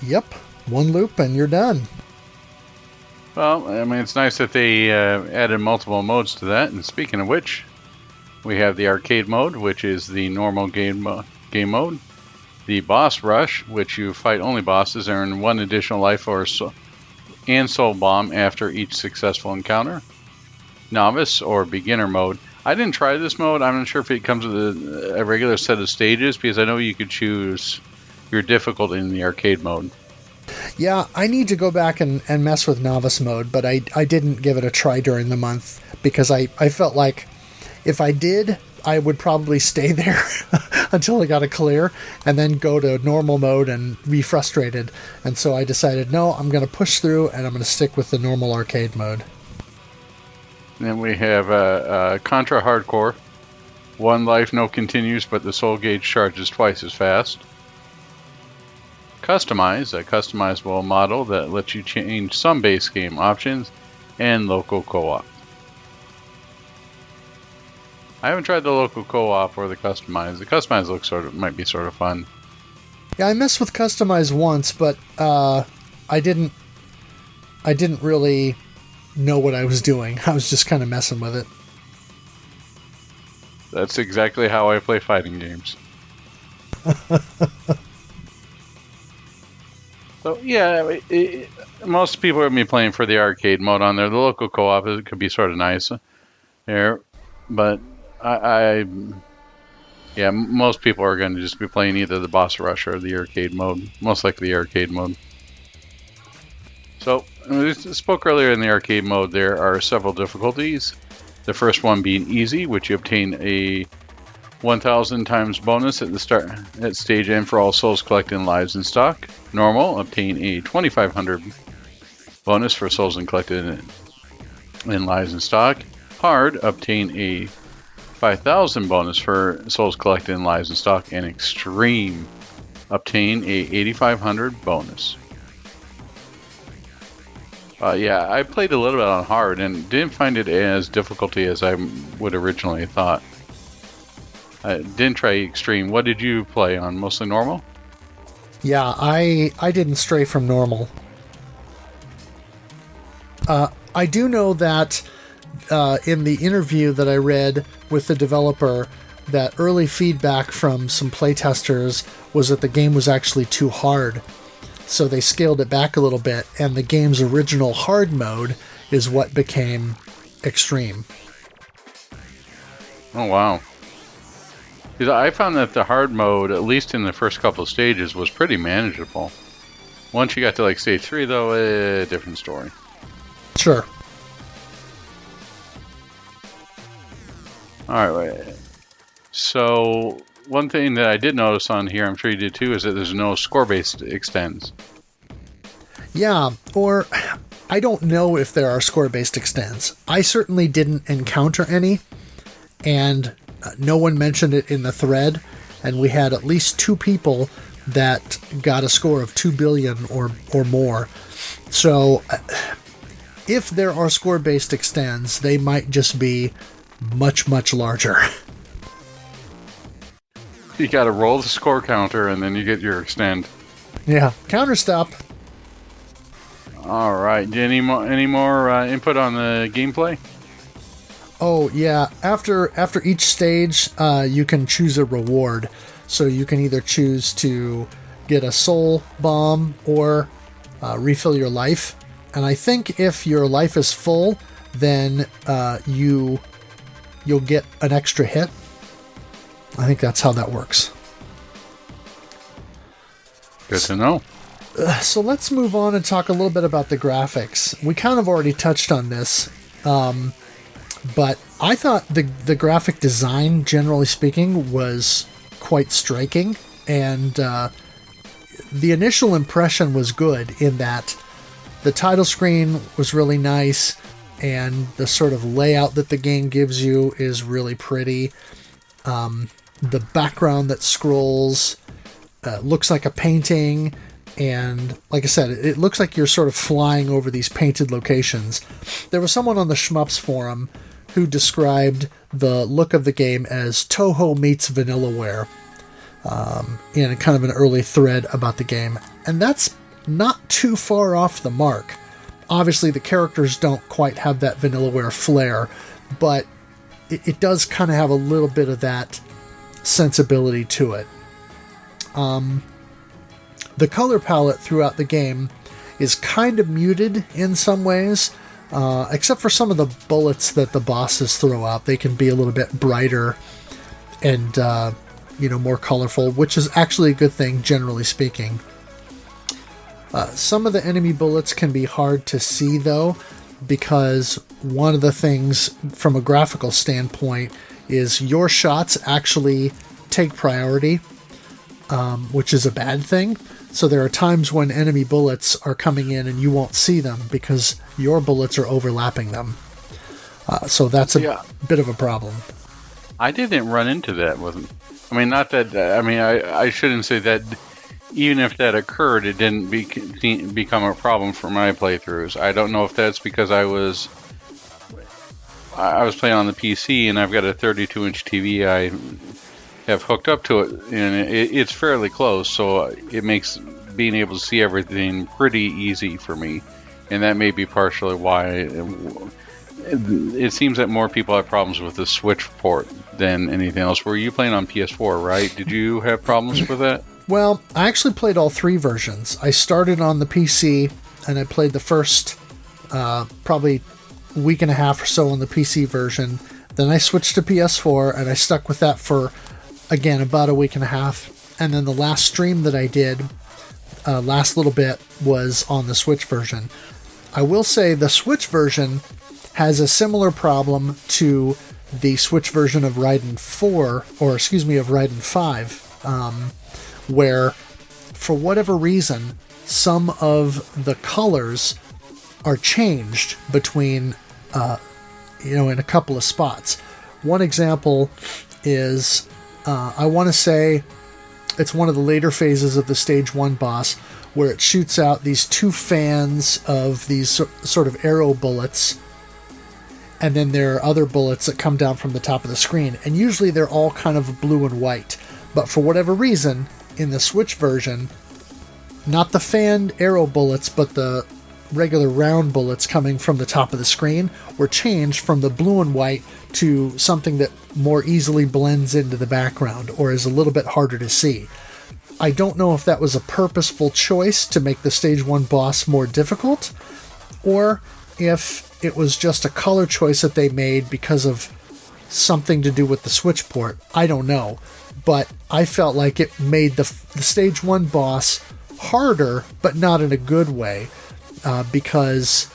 Yep, one loop and you're done. Well, I mean, it's nice that they added multiple modes to that. And speaking of which, we have the arcade mode, which is the normal game mode. The boss rush, which you fight only bosses, earn 1 additional life and soul bomb after each successful encounter. Novice or beginner mode. I didn't try this mode. I'm not sure if it comes with a regular set of stages, because I know you could choose your difficulty in the arcade mode. Yeah, I need to go back and mess with novice mode, but I didn't give it a try during the month because I felt like if I did, I would probably stay there until I got a clear, and then go to normal mode and be frustrated. And so I decided, no, I'm going to push through, and I'm going to stick with the normal arcade mode. Then we have Contra Hardcore. 1 life, no continues, but the soul gauge charges twice as fast. Customize, a customizable model that lets you change some base game options, and local co-op. I haven't tried the local co-op or the customize. The customize looks might be sort of fun. Yeah, I messed with customize once, but I didn't really know what I was doing. I was just kind of messing with it. That's exactly how I play fighting games. So yeah, most people are going to be playing for the arcade mode on there. The local co-op could be sort of nice there, but most people are going to just be playing either the boss rush or the arcade mode. Most likely the arcade mode. So, we spoke earlier in the arcade mode, there are several difficulties. The first one being easy, which you obtain a 1,000 times bonus at the start at stage end for all souls collected in lives in stock. Normal, obtain a 2,500 bonus for souls collected in lives in stock. Hard, obtain a 5,000 bonus for souls collected in lives in stock. And extreme, obtain a 8,500 bonus. I played a little bit on hard and didn't find it as difficulty as I would originally thought. I didn't try extreme. What did you play on? Mostly normal? Yeah, I didn't stray from normal. I do know that in the interview that I read with the developer, that early feedback from some playtesters was that the game was actually too hard. So they scaled it back a little bit, and the game's original hard mode is what became extreme. Oh, wow. Because I found that the hard mode, at least in the first couple of stages, was pretty manageable. Once you got to like stage 3, though, different story. Sure. Alright. So, one thing that I did notice on here, I'm sure you did too, is that there's no score-based extends. Yeah, or I don't know if there are score-based extends. I certainly didn't encounter any, and no one mentioned it in the thread, and we had at least 2 people that got a score of 2 billion or more. So, if there are score-based extends, they might just be much, much larger. You gotta roll the score counter and then you get your extend. Yeah, counter stop. Alright, any more input on the gameplay? Oh, yeah. After each stage, you can choose a reward. So you can either choose to get a soul bomb or refill your life. And I think if your life is full, then you'll get an extra hit. I think that's how that works. Good to know. So let's move on and talk a little bit about the graphics. We kind of already touched on this, but I thought the graphic design, generally speaking, was quite striking, and the initial impression was good in that the title screen was really nice, and the sort of layout that the game gives you is really pretty. The background that scrolls looks like a painting, and like I said, it looks like you're sort of flying over these painted locations. There was someone on the Shmups forum who described the look of the game as Toho meets Vanillaware in a kind of an early thread about the game, and that's not too far off the mark. Obviously, the characters don't quite have that Vanillaware flair, but it does kind of have a little bit of that sensibility to it. The color palette throughout the game is kind of muted in some ways, except for some of the bullets that the bosses throw out. They can be a little bit brighter and more colorful, which is actually a good thing, generally speaking. Some of the enemy bullets can be hard to see, though, because one of the things from a graphical standpoint is your shots actually take priority, which is a bad thing. So there are times when enemy bullets are coming in and you won't see them because your bullets are overlapping them. So that's a bit of a problem. I didn't run into that. I mean, not that. I mean, I shouldn't say that. Even if that occurred, it didn't become a problem for my playthroughs. I don't know if that's because I was playing on the PC and I've got a 32-inch TV I have hooked up to it, and it's fairly close, so it makes being able to see everything pretty easy for me. And that may be partially why it seems that more people have problems with the Switch port than anything else. Were you playing on PS4, right? Did you have problems with that? Well, I actually played all three versions. I started on the PC, and I played the first probably week and a half or so on the PC version. Then I switched to PS4, and I stuck with that for, again, about a week and a half. And then the last stream that I did, last little bit, was on the Switch version. I will say the Switch version has a similar problem to the Switch version of Raiden 5, where, for whatever reason, some of the colors are changed between, in a couple of spots. One example is, I want to say, it's one of the later phases of the Stage 1 boss, where it shoots out these two fans of these sort of arrow bullets, and then there are other bullets that come down from the top of the screen, and usually they're all kind of blue and white. But for whatever reason, in the Switch version, not the fanned arrow bullets, but the regular round bullets coming from the top of the screen were changed from the blue and white to something that more easily blends into the background or is a little bit harder to see. I don't know if that was a purposeful choice to make the Stage 1 boss more difficult, or if it was just a color choice that they made because of something to do with the Switch port. I don't know. But I felt like it made the Stage 1 boss harder, but not in a good way, because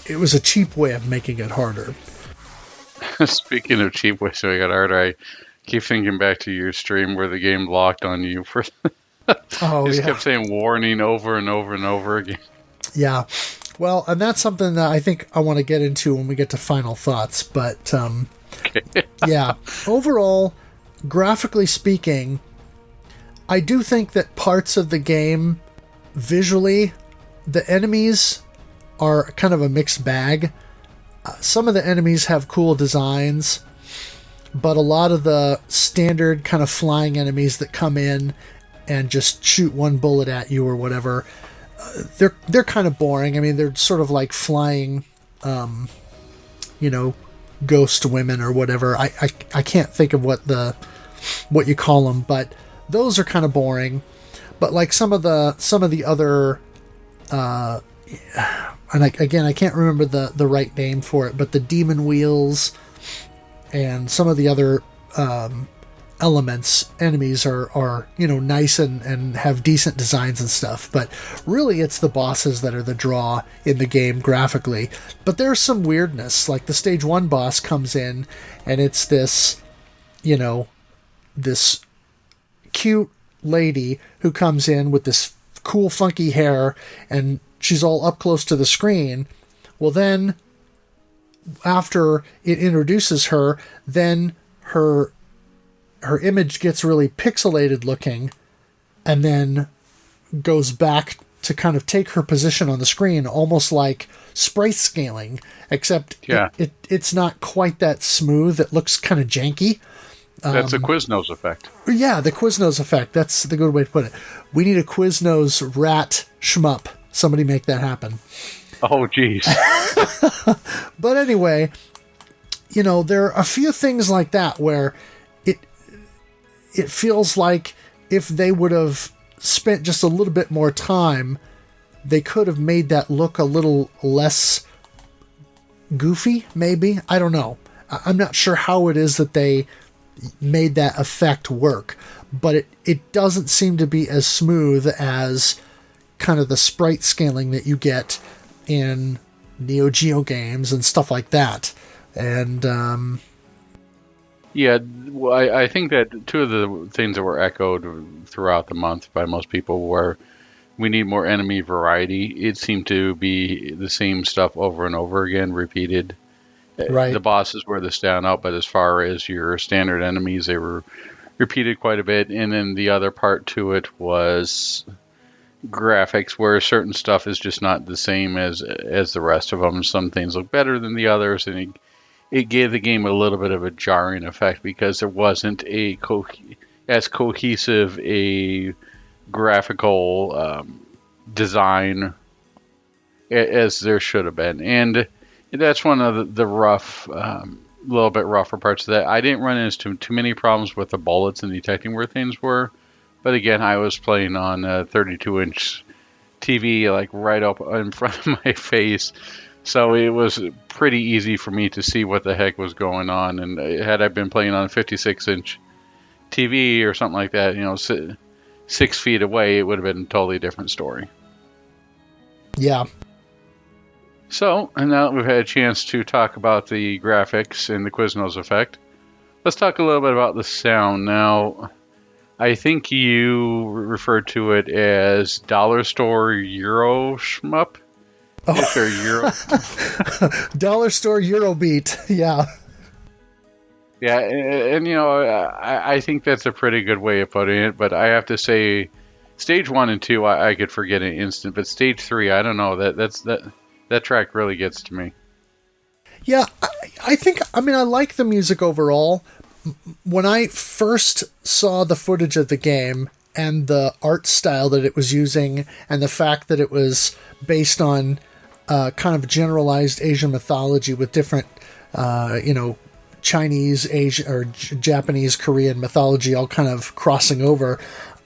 it was a cheap way of making it harder. Speaking of cheap ways to make it harder, I keep thinking back to your stream where the game locked on you for... kept saying warning over and over and over again. Yeah. Well, and that's something that I think I want to get into when we get to final thoughts. But, yeah. Overall, graphically speaking, I do think that parts of the game, visually, the enemies are kind of a mixed bag. Some of the enemies have cool designs, but a lot of the standard kind of flying enemies that come in and just shoot one bullet at you or whatever, they're kind of boring. I mean, they're sort of like flying, ghost women or whatever. I can't think of what you call them, but those are kind of boring. But like some of the other, and I can't remember the right name for it, but the demon wheels and some of the other enemies are nice and have decent designs and stuff. But really, it's the bosses that are the draw in the game graphically. But there's some weirdness, like the Stage 1 boss comes in, and it's this, this cute lady who comes in with this cool funky hair, and she's all up close to the screen. Well, then after it introduces her, then her image gets really pixelated looking, and then goes back to kind of take her position on the screen, almost like sprite scaling, except it's not quite that smooth. It looks kind of janky. That's a Quiznos effect. Yeah, the Quiznos effect. That's the good way to put it. We need a Quiznos rat shmup. Somebody make that happen. Oh, geez. But anyway, there are a few things like that where it feels like if they would have spent just a little bit more time, they could have made that look a little less goofy, maybe. I don't know. I'm not sure how it is that they made that effect work, but it doesn't seem to be as smooth as kind of the sprite scaling that you get in Neo Geo games and stuff like that. And Yeah, well, I think that two of the things that were echoed throughout the month by most people were we need more enemy variety. It seemed to be the same stuff over and over again, repeated. The Right. bosses were the standout, but as far as your standard enemies, they were repeated quite a bit. And then the other part to it was graphics, where certain stuff is just not the same as the rest of them. Some things look better than the others, and it gave the game a little bit of a jarring effect because there wasn't as cohesive a graphical design as there should have been, and that's one of the rough, little bit rougher parts of that. I didn't run into too many problems with the bullets and detecting where things were, but again, I was playing on a 32-inch TV, like right up in front of my face, so it was pretty easy for me to see what the heck was going on. And had I been playing on a 56-inch TV or something like that, 6 feet away, it would have been a totally different story. Yeah. So, and now that we've had a chance to talk about the graphics and the Quiznos effect, let's talk a little bit about the sound. Now, I think you referred to it as dollar store Euro shmup. Oh. Euro. Dollar store Eurobeat. Yeah. Yeah, and I think that's a pretty good way of putting it, but I have to say, stage 1 and 2, I could forget an instant, but stage 3, I don't know, that track really gets to me. Yeah, I like the music overall. When I first saw the footage of the game and the art style that it was using and the fact that it was based on kind of generalized Asian mythology with different, Chinese, Asian, or Japanese, Korean mythology all kind of crossing over,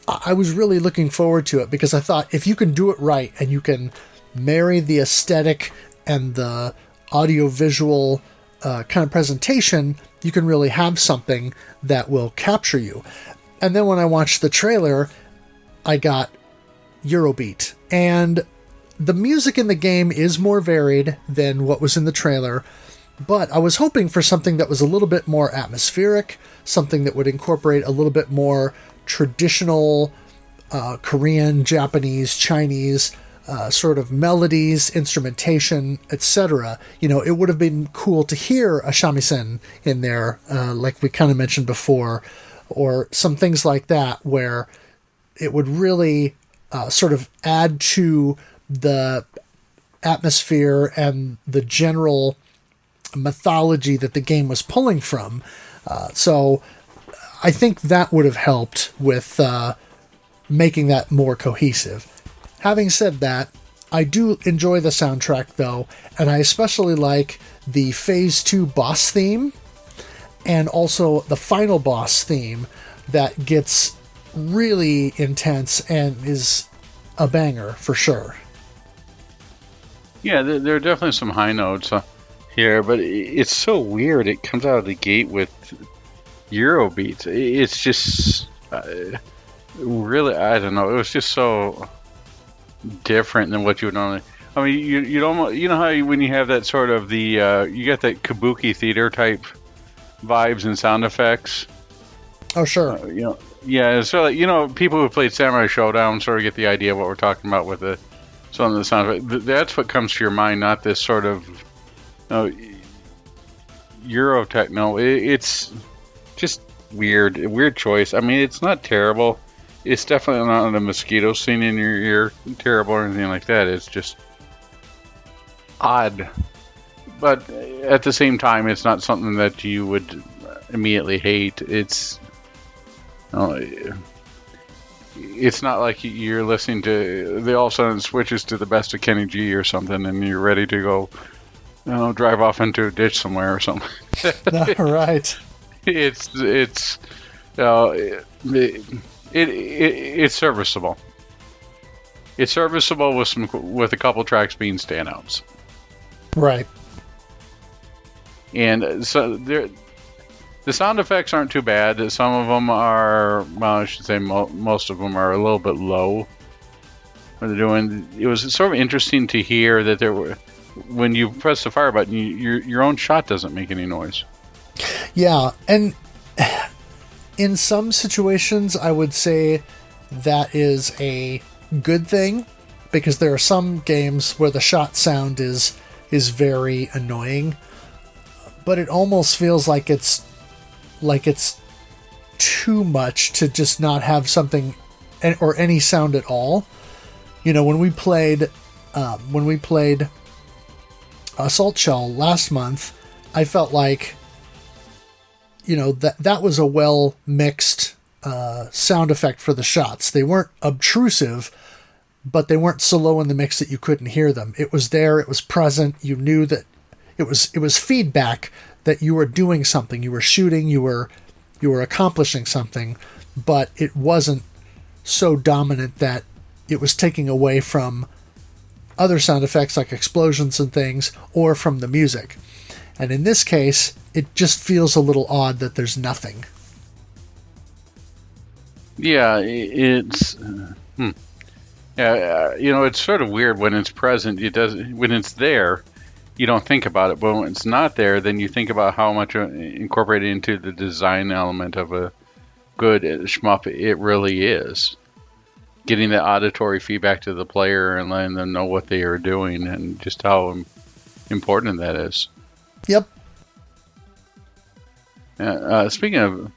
I was really looking forward to it because I thought if you can do it right and you can marry the aesthetic and the audio-visual kind of presentation, you can really have something that will capture you. And then when I watched the trailer, I got Eurobeat. And the music in the game is more varied than what was in the trailer, but I was hoping for something that was a little bit more atmospheric, something that would incorporate a little bit more traditional Korean, Japanese, Chinese sort of melodies, instrumentation, etc. It would have been cool to hear a shamisen in there, like we kind of mentioned before, or some things like that, where it would really sort of add to the atmosphere and the general mythology that the game was pulling from. So I think that would have helped with making that more cohesive. Having said that, I do enjoy the soundtrack though, and I especially like the Phase 2 boss theme and also the final boss theme that gets really intense and is a banger for sure. Yeah, there are definitely some high notes here, but it's so weird. It comes out of the gate with Eurobeats. It's just really, I don't know. It was just so different than what you would normally. I mean, you'd almost, how when you have that sort of you get that kabuki theater type vibes and sound effects. Oh, sure. Yeah, it's sort of people who played Samurai Showdown sort of get the idea of what we're talking about with some of the sound. That's what comes to your mind, not this sort of Euro techno. It's just weird, a weird choice. I mean, it's not terrible. It's definitely not the mosquito scene in your ear terrible or anything like that. It's just odd. But at the same time, it's not something that you would immediately hate. It's not like you're listening to, they all of a sudden switches to the best of Kenny G or something and you're ready to go drive off into a ditch somewhere or something. Right. It's serviceable. It's serviceable with a couple tracks being standouts. Right. And so the sound effects aren't too bad. Some of them are, well, I should say most of them are a little bit low. What they're doing, it was sort of interesting to hear that there were, when you press the fire button, your own shot doesn't make any noise. Yeah, and In some situations, I would say that is a good thing, because there are some games where the shot sound is very annoying, but it almost feels like it's too much to just not have something or any sound at all. You know, when we played Assault Shell last month, I felt like, you know, that was a well mixed sound effect for the shots. They weren't obtrusive, but they weren't so low in the mix that you couldn't hear them. It was there, it was present. You knew that it was feedback that you were doing something. You were shooting, you were accomplishing something, but it wasn't so dominant that it was taking away from other sound effects like explosions and things, or from the music. And in this case, it just feels a little odd that there's nothing. Yeah, it's yeah, you know, it's sort of weird when it's present. When it's there, you don't think about it, but when it's not there, then you think about how much incorporated into the design element of a good shmup it really is. Getting the auditory feedback to the player and letting them know what they are doing and just how important that is. Yep. Speaking of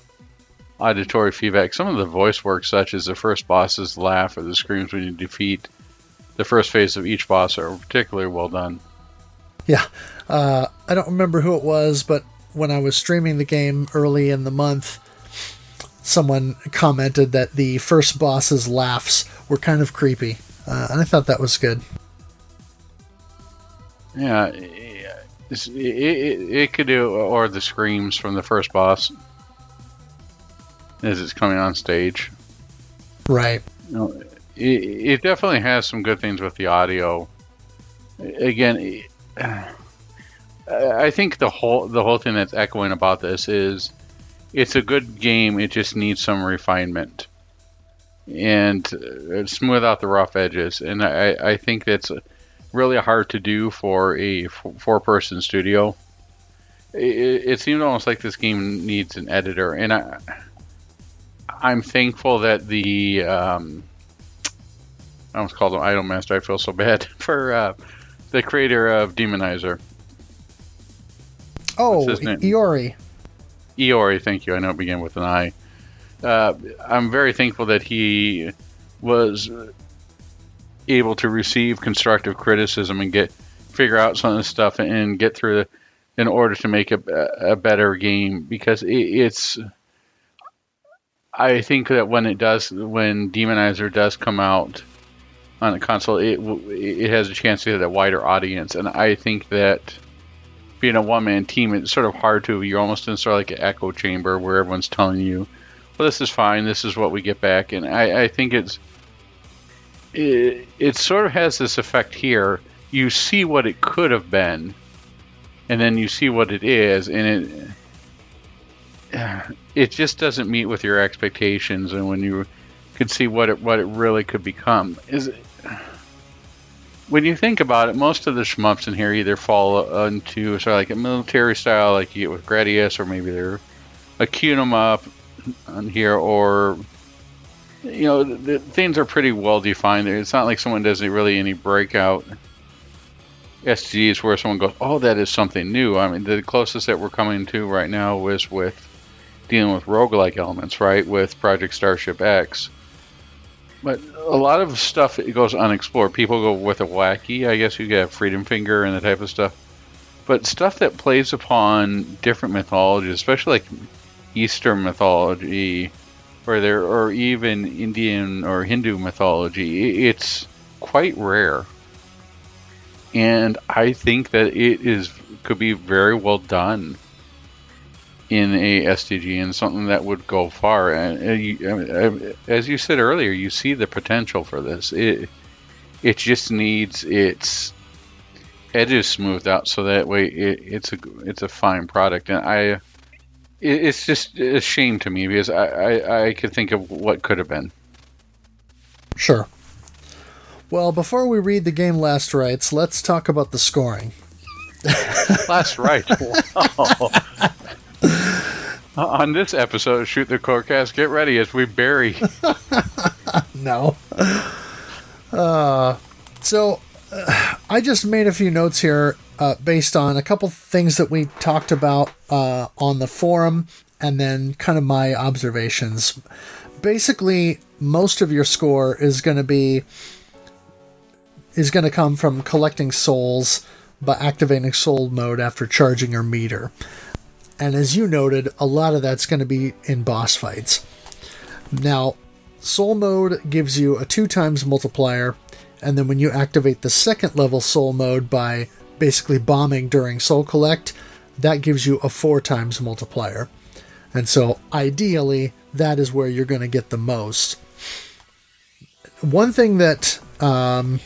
auditory feedback, some of the voice work, such as the first boss's laugh or the screams when you defeat the first phase of each boss, are particularly well done. Yeah. I don't remember who it was, but when I was streaming the game early in the month, someone commented that the first boss's laughs were kind of creepy. And I thought that was good. Yeah. It could do, or the screams from the first boss as it's coming on stage. Right. You know, it definitely has some good things with the audio. Again, I think the whole thing that's echoing about this is it's a good game. It just needs some refinement and smooth out the rough edges. And I think that's really hard to do for a four-person studio. It seems almost like this game needs an editor, and I'm thankful that the I almost called him Idol Master. I feel so bad for the creator of Demonizer. Oh, Iori. Iori, thank you. I know it began with an I. I'm very thankful that he was able to receive constructive criticism and figure out some of this stuff and get through it in order to make a better game, because it's. I think that when Demonizer does come out on a console, it has a chance to hit a wider audience, and I think that being a one-man team, it's sort of hard to. You're almost in sort of like an echo chamber where everyone's telling you, "Well, this is fine. This is what we get back," and I think it sort of has this effect here. You see what it could have been, and then you see what it is, and it just doesn't meet with your expectations. And when you could see what it really could become, when you think about it, most of the shmups in here either fall into sort of like a military style, like you get with Gradius, or maybe they're a cute 'em up on here, or the things are pretty well defined. It's not like someone does really any breakout STGs where someone goes, "Oh, that is something new." I mean, the closest that we're coming to right now was with dealing with roguelike elements, right, with Project Starship X. But a lot of stuff it goes unexplored. People go with a wacky, I guess you get Freedom Finger and that type of stuff. But stuff that plays upon different mythologies, especially like Eastern mythology, or even Indian or Hindu mythology, it's quite rare. And I think that could be very well done in a STG, and something that would go far. And as you said earlier, you see the potential for this. It just needs its edges smoothed out, so that way it's a fine product. And it's just a shame to me, because I could think of what could have been. Sure. Well, before we read the game last rights, let's talk about the scoring. Last right. Wow. On this episode of Shoot the Corecast, get ready as we bury. No. So I just made a few notes here based on a couple things that we talked about on the forum, and then kind of my observations. Basically, most of your score is going to come from collecting souls by activating soul mode after charging your meter. And as you noted, a lot of that's going to be in boss fights. Now, soul mode gives you a 2 times multiplier, and then when you activate the second level soul mode by basically bombing during soul collect, that gives you a 4 times multiplier. And so ideally, that is where you're going to get the most. One thing that Brando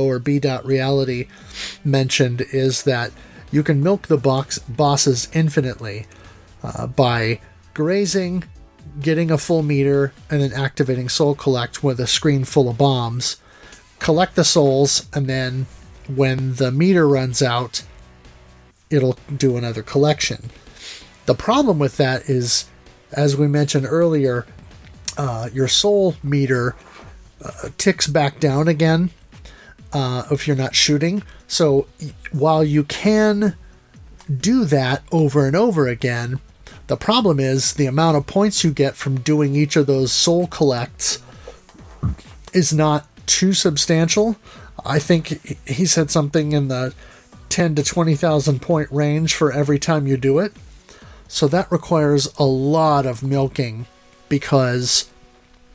or B.Reality mentioned is that you can milk the bosses infinitely by grazing, getting a full meter, and then activating Soul Collect with a screen full of bombs. Collect the souls, and then when the meter runs out, it'll do another collection. The problem with that is, as we mentioned earlier, your soul meter ticks back down again if you're not shooting. So while you can do that over and over again, the problem is the amount of points you get from doing each of those soul collects is not too substantial. I think he said something in the 10 to 20,000 point range for every time you do it. So that requires a lot of milking, because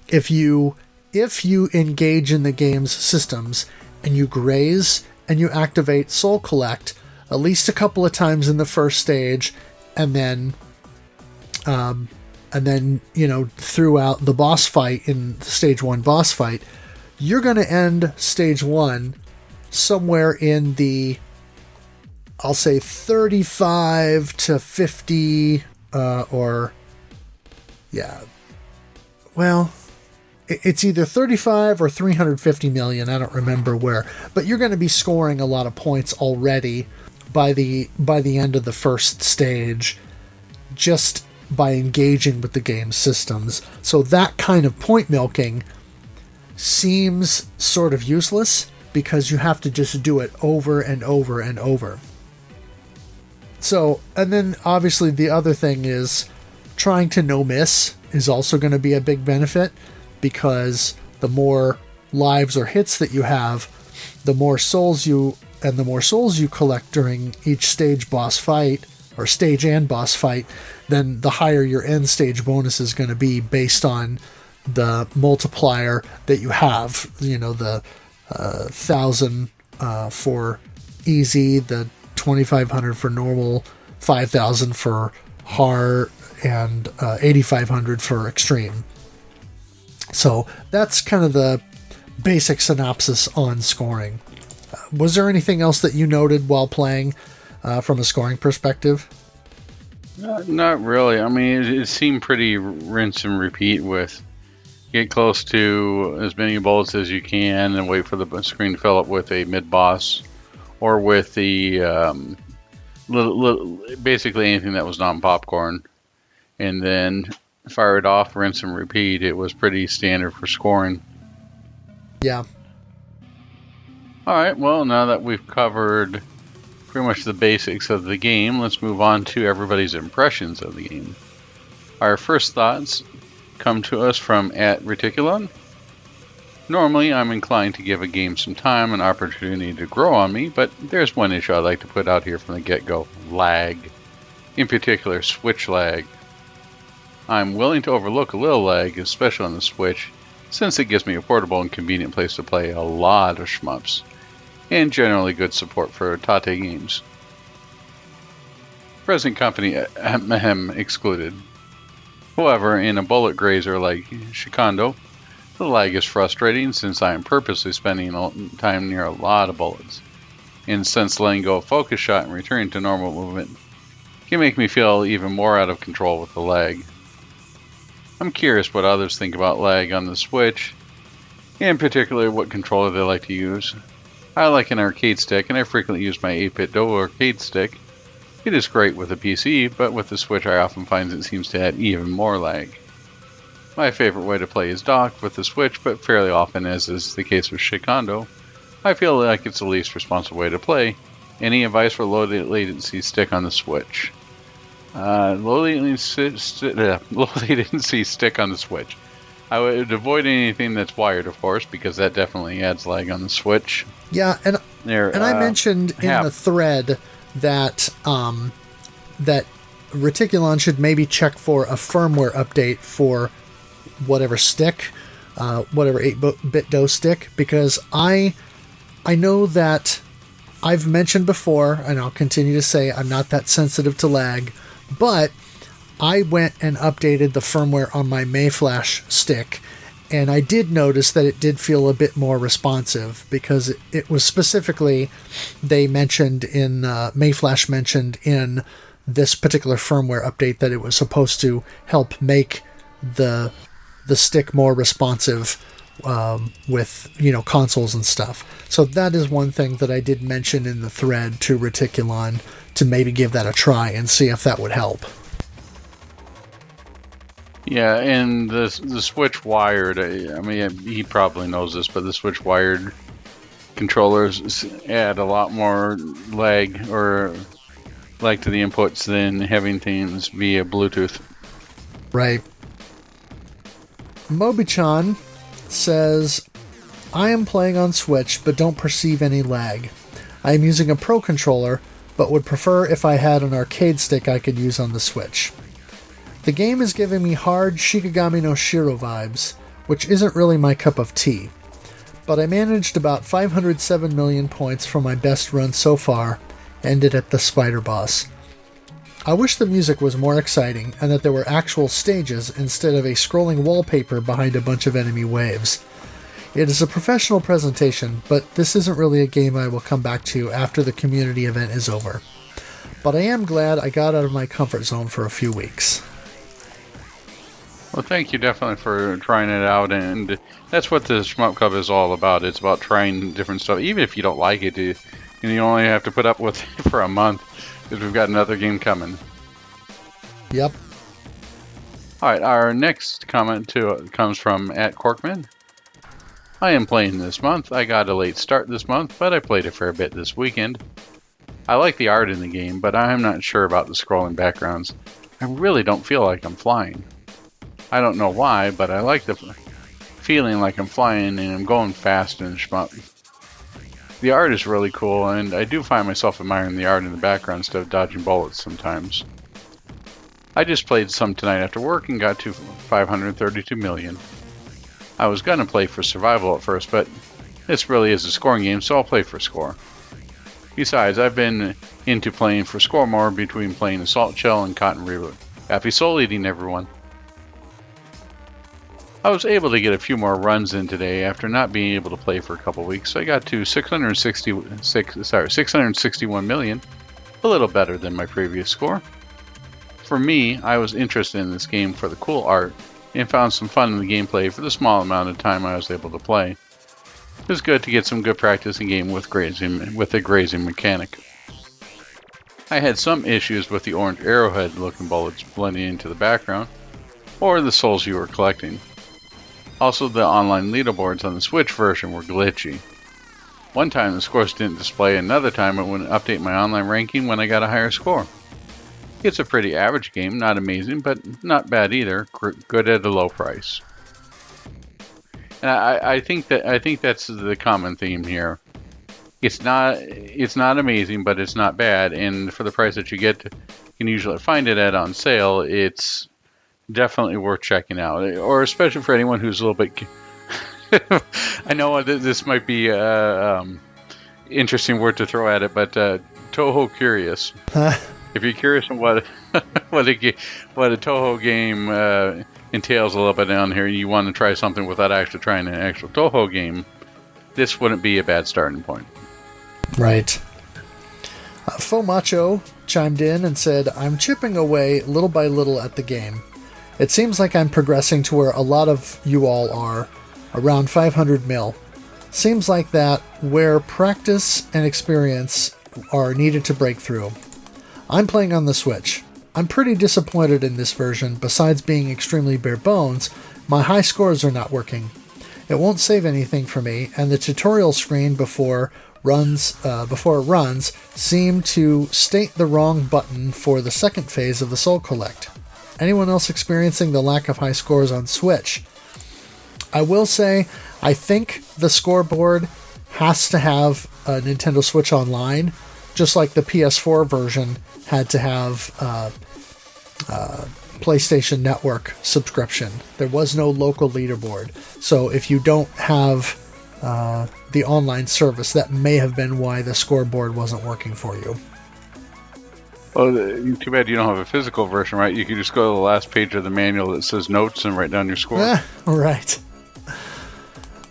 if you engage in the game's systems and you graze and you activate Soul Collect at least a couple of times in the first stage, and then throughout the boss fight, in the stage 1 boss fight, you're going to end stage 1 somewhere in the, I'll say 35 to 50 it's either 35 or 350 million. I don't remember where, but you're going to be scoring a lot of points already by the end of the first stage, just by engaging with the game's systems. So that kind of point milking seems sort of useless, because you have to just do it over and over and over. So, and then obviously the other thing is trying to no miss is also going to be a big benefit, because the more lives or hits that you have, the more souls you collect during each stage boss fight, or stage and boss fight, then the higher your end stage bonus is going to be based on the multiplier that you have. You know, the 1,000 for easy, the 2,500 for normal, 5,000 for hard, and 8,500 for extreme. So that's kind of the basic synopsis on scoring. Was there anything else that you noted while playing from a scoring perspective? Not really. I mean, it seemed pretty rinse and repeat with get close to as many bullets as you can and wait for the screen to fill up with a mid-boss, or with the basically anything that was non-popcorn, and then fire it off, rinse and repeat. It was pretty standard for scoring. Yeah. Alright, well, now that we've covered pretty much the basics of the game, let's move on to everybody's impressions of the game. Our first thoughts come to us from @Reticulon. Normally, I'm inclined to give a game some time and opportunity to grow on me, but there's one issue I'd like to put out here from the get-go: lag. In particular, Switch lag. I'm willing to overlook a little lag, especially on the Switch, since it gives me a portable and convenient place to play a lot of shmups, and generally good support for Tate games. Present company excluded. However, in a bullet grazer like Shikhondo, the lag is frustrating, since I am purposely spending time near a lot of bullets, and since letting go of focus shot and returning to normal movement can make me feel even more out of control with the lag. I'm curious what others think about lag on the Switch, and particularly what controller they like to use. I like an arcade stick, and I frequently use my 8-bit Do arcade stick, It is great with a PC, but with the Switch I often find it seems to add even more lag. My favorite way to play is docked with the Switch, but fairly often, as is the case with Shikhondo, I feel like it's the least responsible way to play. Any advice for low latency stick on the Switch? Low latency stick on the Switch. I would avoid anything that's wired, of course, because that definitely adds lag on the Switch. Yeah, and I mentioned in the thread that that Reticulon should maybe check for a firmware update for whatever stick, whatever 8-bit DOS stick, because I know that I've mentioned before, and I'll continue to say I'm not that sensitive to lag, but I went and updated the firmware on my Mayflash stick, and I did notice that it did feel a bit more responsive, because it was specifically, they mentioned in, Mayflash mentioned in this particular firmware update that it was supposed to help make the stick more responsive with, consoles and stuff. So that is one thing that I did mention in the thread to Reticulon, to maybe give that a try and see if that would help. Yeah, and the Switch wired, I mean, he probably knows this, but the Switch wired controllers add a lot more lag to the inputs than having things via Bluetooth. Right. Mobi-chan says, I am playing on Switch, but don't perceive any lag. I am using a Pro controller, but would prefer if I had an arcade stick I could use on the Switch. The game is giving me hard Shikigami no Shiro vibes, which isn't really my cup of tea. But I managed about 507 million points from my best run so far, ended at the spider boss. I wish the music was more exciting and that there were actual stages instead of a scrolling wallpaper behind a bunch of enemy waves. It is a professional presentation, but this isn't really a game I will come back to after the community event is over. But I am glad I got out of my comfort zone for a few weeks. Well, thank you definitely for trying it out, and that's what the Shmup Club is all about. It's about trying different stuff, even if you don't like it, and you only have to put up with it for a month, because we've got another game coming. Yep. Alright, our next comment comes from @Corkman. I am playing this month. I got a late start this month, but I played a fair bit this weekend. I like the art in the game, but I'm not sure about the scrolling backgrounds. I really don't feel like I'm flying. I don't know why, but I like the feeling like I'm flying and I'm going fast in shmup. The art is really cool, and I do find myself admiring the art in the background instead of dodging bullets sometimes. I just played some tonight after work and got to 532 million. I was gonna play for survival at first, but this really is a scoring game, so I'll play for score. Besides, I've been into playing for score more between playing Assault Shell and Cotton Reboot. Happy soul eating, everyone. I was able to get a few more runs in today after not being able to play for a couple weeks, so I got to 661 million, a little better than my previous score. For me, I was interested in this game for the cool art and found some fun in the gameplay for the small amount of time I was able to play. It was good to get some good practice in game with the grazing mechanic. I had some issues with the orange arrowhead looking bullets blending into the background, or the souls you were collecting. Also, the online leaderboards on the Switch version were glitchy. One time the scores didn't display, another time it wouldn't update my online ranking when I got a higher score. It's a pretty average game, not amazing, but not bad either, good at a low price. And I think that's the common theme here. It's not amazing, but it's not bad, and for the price that you get, you can usually find it at on sale. It's definitely worth checking out, or especially for anyone who's a little bit. I know this might be interesting word to throw at it, but Toho curious. If you're curious on what what a Toho game entails a little bit down here, and you want to try something without actually trying an actual Toho game, this wouldn't be a bad starting point. Right. Faux Macho chimed in and said, I'm chipping away little by little at the game. It seems like I'm progressing to where a lot of you all are, around 500 mil. Seems like that where practice and experience are needed to break through. I'm playing on the Switch. I'm pretty disappointed in this version. Besides being extremely bare bones, my high scores are not working. It won't save anything for me, and the tutorial screen before it runs seem to state the wrong button for the second phase of the Soul Collect. Anyone else experiencing the lack of high scores on Switch? I will say, I think the scoreboard has to have a Nintendo Switch Online, just like the PS4 version had to have PlayStation Network subscription. There was no local leaderboard. So if you don't have the online service, that may have been why the scoreboard wasn't working for you. Well, too bad you don't have a physical version, right? You can just go to the last page of the manual that says notes and write down your score. Right.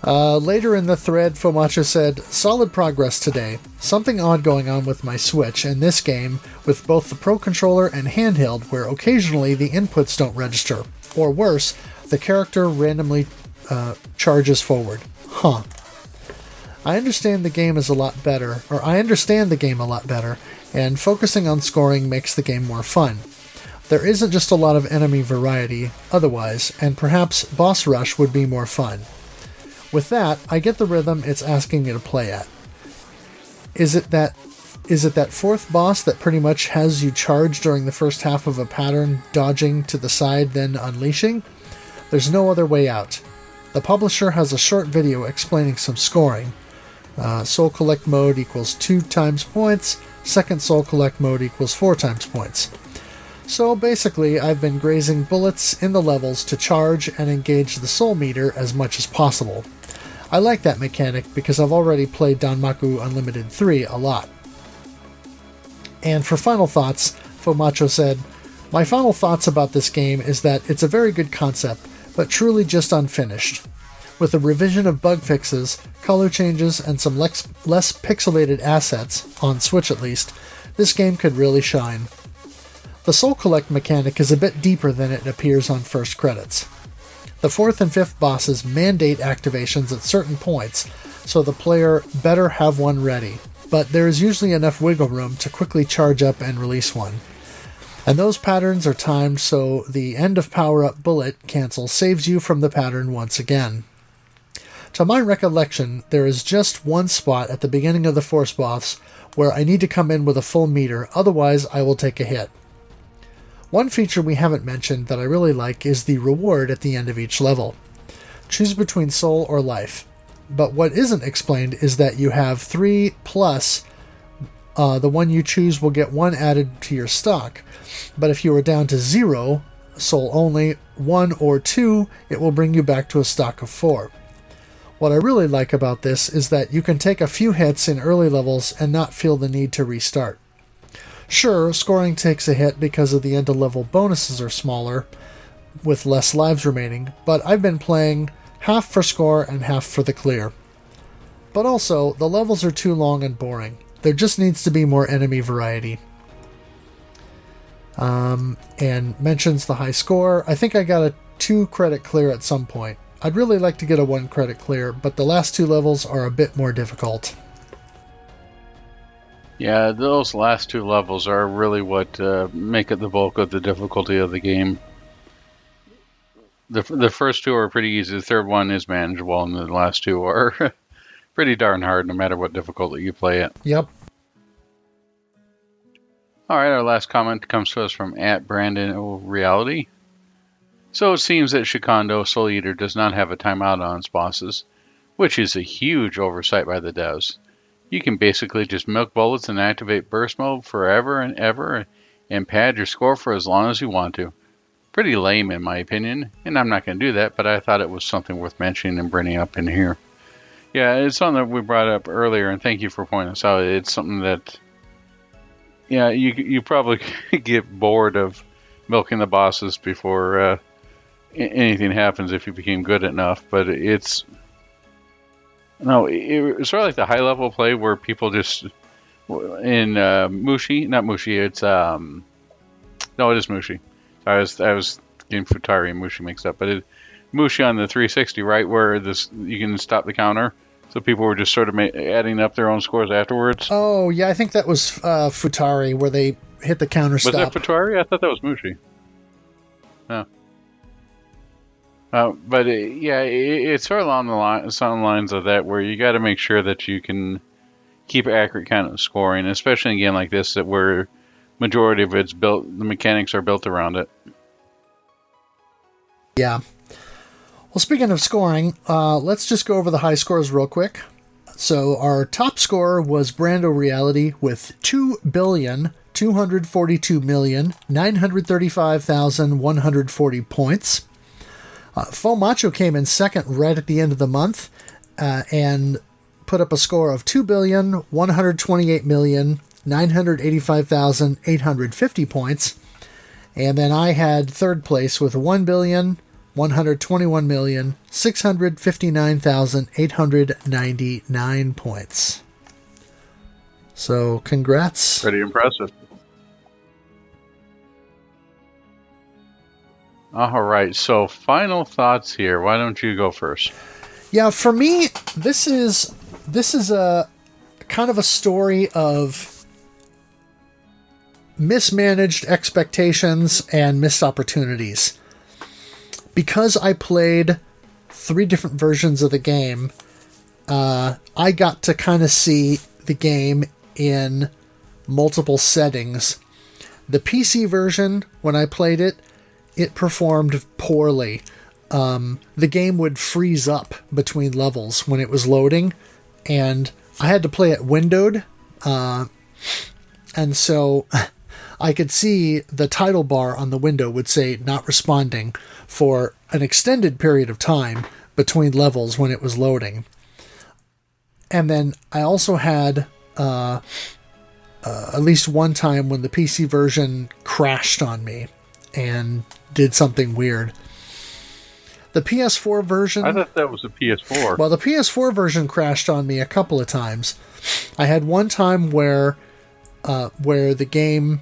Later in the thread, Fomacho said, "Solid progress today. Something odd going on with my Switch and this game with both the Pro Controller and handheld, where occasionally the inputs don't register. Or worse, the character randomly charges forward. Huh. I understand the game a lot better, and focusing on scoring makes the game more fun. There isn't just a lot of enemy variety otherwise, and perhaps boss rush would be more fun. With that, I get the rhythm it's asking me to play at. Is it that fourth boss that pretty much has you charge during the first half of a pattern, dodging to the side, then unleashing? There's no other way out. The publisher has a short video explaining some scoring. Soul Collect mode equals 2 times points, second Soul Collect mode equals 4 times points. So basically, I've been grazing bullets in the levels to charge and engage the soul meter as much as possible. I like that mechanic because I've already played Danmaku Unlimited 3 a lot." And for final thoughts, Fomacho said, "My final thoughts about this game is that it's a very good concept, but truly just unfinished. With a revision of bug fixes, color changes, and some less pixelated assets, on Switch at least, this game could really shine. The Soul Collect mechanic is a bit deeper than it appears on first credits. The 4th and 5th bosses mandate activations at certain points, so the player better have one ready, but there is usually enough wiggle room to quickly charge up and release one. And those patterns are timed so the end of power-up bullet cancel saves you from the pattern once again. To my recollection, there is just one spot at the beginning of the force boss where I need to come in with a full meter, otherwise I will take a hit. One feature we haven't mentioned that I really like is the reward at the end of each level. Choose between soul or life. But what isn't explained is that you have 3 plus the one you choose will get 1 added to your stock. But if you are down to 0, soul only, 1 or 2, it will bring you back to a stock of 4. What I really like about this is that you can take a few hits in early levels and not feel the need to restart. Sure, scoring takes a hit because of the end-of-level bonuses are smaller, with less lives remaining, but I've been playing half for score and half for the clear. But also, the levels are too long and boring. There just needs to be more enemy variety." And mentions the high score. "I think I got a 2 credit clear at some point. I'd really like to get a 1 credit clear, but the last 2 levels are a bit more difficult." Yeah, those last 2 levels are really what make it the bulk of the difficulty of the game. The first 2 are pretty easy. The third one is manageable, and the last 2 are pretty darn hard, no matter what difficulty you play it. Yep. All right, our last comment comes to us from @BrandonOReality. "So it seems that Shikhondo Soul Eater does not have a timeout on its bosses, which is a huge oversight by the devs. You can basically just milk bullets and activate burst mode forever and ever and pad your score for as long as you want to. Pretty lame in my opinion, and I'm not going to do that, but I thought it was something worth mentioning and bringing up in here." Yeah, it's something that we brought up earlier, and thank you for pointing this out. It's something that, yeah, you probably get bored of milking the bosses before anything happens if you became good enough, but it's sort of like the high level play where people just in not Mushi, it's no, it is Mushi. I was getting Futari and Mushi mixed up, but Mushi on the 360, right, where you can stop the counter. So people were just sort of adding up their own scores afterwards. Oh, yeah, I think that was Futari, where they hit the counter stop. Was that Futari? I thought that was Mushi. Oh. But it's sort of along the lines of that, where you got to make sure that you can keep accurate kind of scoring, especially in a game like this, that where majority of it's built, the mechanics are built around it. Yeah. Well, speaking of scoring, let's just go over the high scores real quick. So our top score was Brando Reality with 2,242,935,140 points. Faux Macho came in second right at the end of the month and put up a score of 2,128,985,850 points. And then I had third place with 1,121,659,899 points. So, congrats. Pretty impressive. All right, so final thoughts here. Why don't you go first? Yeah, for me, this is a kind of a story of mismanaged expectations and missed opportunities. Because I played 3 different versions of the game, I got to kind of see the game in multiple settings. The PC version, when I played it, it performed poorly. The game would freeze up between levels when it was loading, and I had to play it windowed, and so I could see the title bar on the window would say not responding for an extended period of time between levels when it was loading. And then I also had at least one time when the PC version crashed on me and did something weird. The PS4 version... I thought that was the PS4. Well, the PS4 version crashed on me a couple of times. I had one time where the game...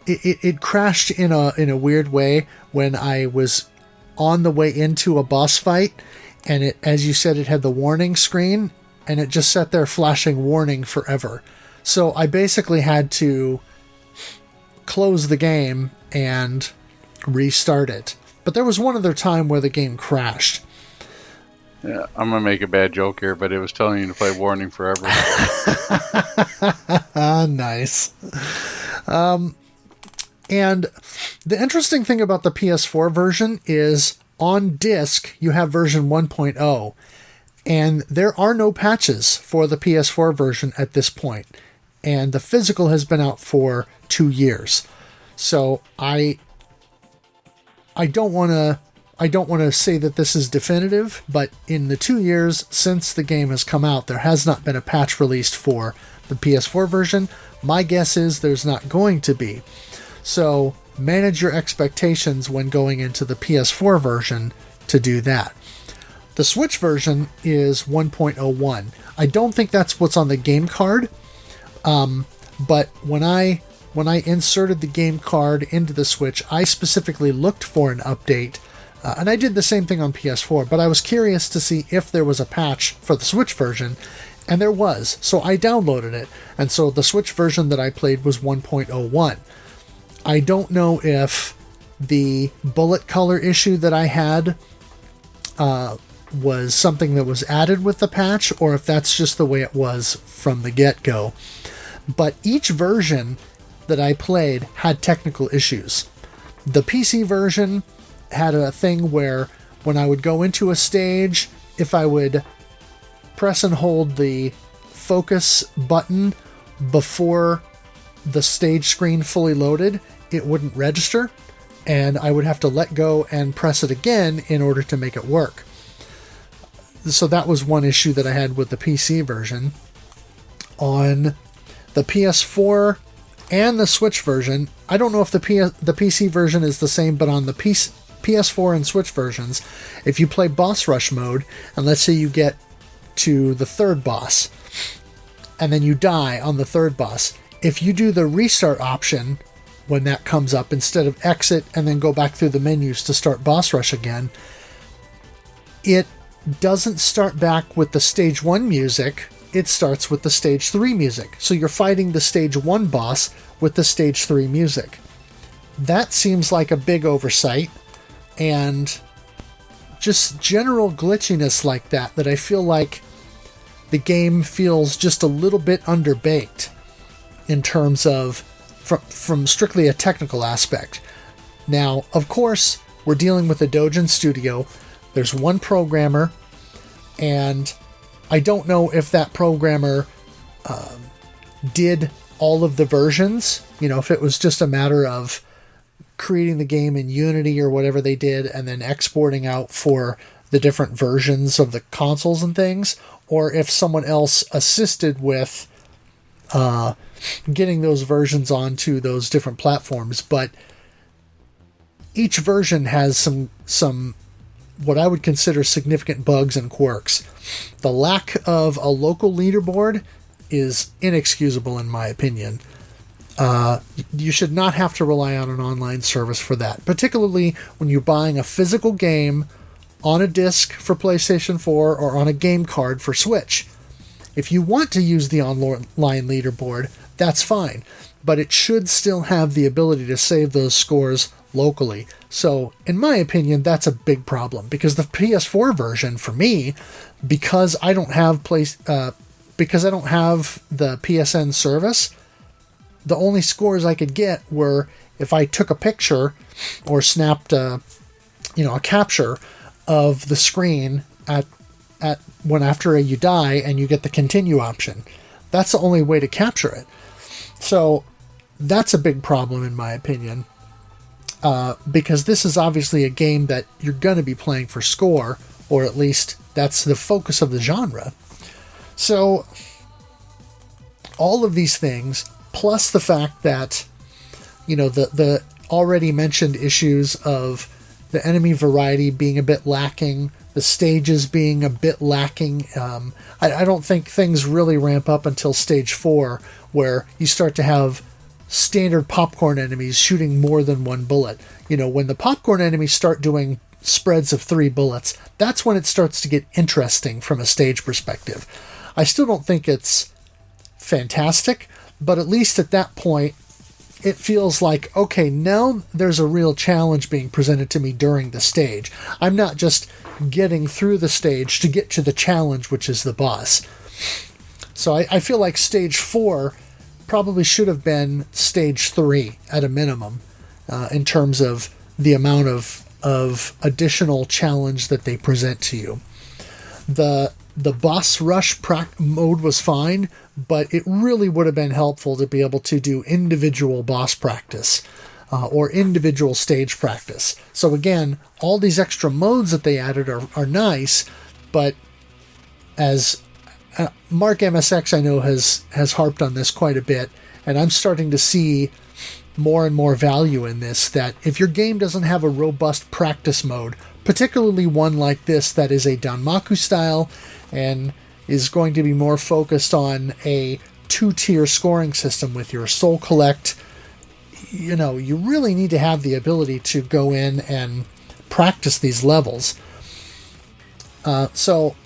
it crashed in a weird way when I was on the way into a boss fight, and it, as you said, it had the warning screen, and it just sat there flashing warning forever. So I basically had to close the game and restart it. But there was one other time where the game crashed. Yeah, I'm going to make a bad joke here, but it was telling you to play warning forever. Nice. And the interesting thing about the PS4 version is on disc, you have version 1.0, and there are no patches for the PS4 version at this point. And the physical has been out for 2 years. So I don't want to say that this is definitive, but in the 2 years since the game has come out, there has not been a patch released for the PS4 version. My guess is there's not going to be. So manage your expectations when going into the PS4 version to do that. The Switch version is 1.01. I don't think that's what's on the game card. But when I inserted the game card into the Switch, I specifically looked for an update, and I did the same thing on PS4, but I was curious to see if there was a patch for the Switch version, and there was, so I downloaded it, and so the Switch version that I played was 1.01. I don't know if the bullet color issue that I had was something that was added with the patch, or if that's just the way it was from the get-go. But each version that I played had technical issues. The PC version had a thing where when I would go into a stage, if I would press and hold the focus button before the stage screen fully loaded, it wouldn't register, and I would have to let go and press it again in order to make it work. So that was one issue that I had with the PC version. On the PS4 and the Switch version, I don't know if the PC version is the same, but on the PS4 and Switch versions, if you play boss rush mode, and let's say you get to the third boss, and then you die on the third boss, if you do the restart option when that comes up, instead of exit and then go back through the menus to start boss rush again, it doesn't start back with the stage 1 music. It starts with the stage 3 music. So you're fighting the stage 1 boss with the stage 3 music. That seems like a big oversight, and just general glitchiness like that I feel like the game feels just a little bit underbaked in terms of from strictly a technical aspect. Now, of course, we're dealing with a Dojin studio. There's one programmer, and I don't know if that programmer did all of the versions, if it was just a matter of creating the game in Unity or whatever they did and then exporting out for the different versions of the consoles and things, or if someone else assisted with getting those versions onto those different platforms. But each version has some what I would consider significant bugs and quirks. The lack of a local leaderboard is inexcusable in my opinion. You should not have to rely on an online service for that, particularly when you're buying a physical game on a disc for PlayStation 4 or on a game card for Switch. If you want to use the online leaderboard, that's fine, but it should still have the ability to save those scores locally. So, in my opinion, that's a big problem, because the PS4 version, for me, because I don't have the PSN service, the only scores I could get were if I took a picture or snapped a capture of the screen at when after you die and you get the continue option. That's the only way to capture it. So that's a big problem in my opinion, because this is obviously a game that you're going to be playing for score, or at least that's the focus of the genre. So all of these things, plus the fact that, the already mentioned issues of the enemy variety being a bit lacking, the stages being a bit lacking. I don't think things really ramp up until stage 4, where you start to have standard popcorn enemies shooting more than one bullet. When the popcorn enemies start doing spreads of 3 bullets, that's when it starts to get interesting from a stage perspective. I still don't think it's fantastic, but at least at that point, it feels like, okay, now there's a real challenge being presented to me during the stage. I'm not just getting through the stage to get to the challenge, which is the boss. So I feel like stage 4 probably should have been stage 3 at a minimum, in terms of the amount of additional challenge that they present to you. The boss rush mode was fine, but it really would have been helpful to be able to do individual boss practice or individual stage practice. So again, all these extra modes that they added are nice, but as Mark MSX I know has harped on this quite a bit, and I'm starting to see more and more value in this, that if your game doesn't have a robust practice mode, particularly one like this that is a Danmaku style and is going to be more focused on a 2-tier scoring system with your soul collect, you really need to have the ability to go in and practice these levels. So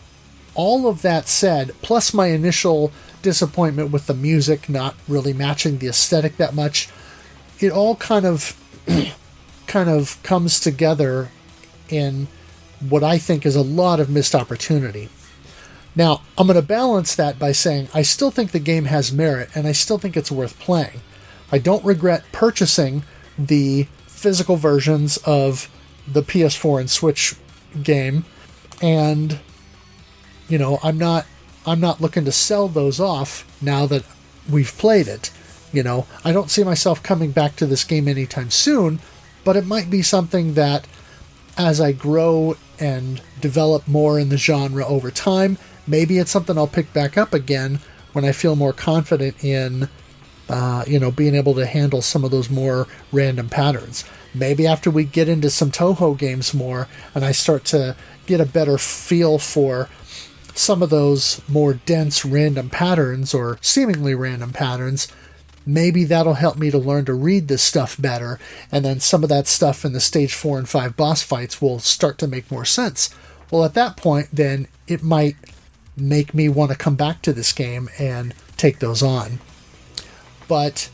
all of that said, plus my initial disappointment with the music not really matching the aesthetic that much, it all kind of comes together in what I think is a lot of missed opportunity. Now, I'm going to balance that by saying I still think the game has merit, and I still think it's worth playing. I don't regret purchasing the physical versions of the PS4 and Switch game, and I'm not looking to sell those off now that we've played it. I don't see myself coming back to this game anytime soon, but it might be something that, as I grow and develop more in the genre over time, maybe it's something I'll pick back up again when I feel more confident in, being able to handle some of those more random patterns. Maybe after we get into some Toho games more and I start to get a better feel for some of those more dense random patterns or seemingly random patterns, maybe that'll help me to learn to read this stuff better, and then some of that stuff in the stage 4 and 5 boss fights will start to make more sense. well, at that point, then it might make me want to come back to this game and take those on. But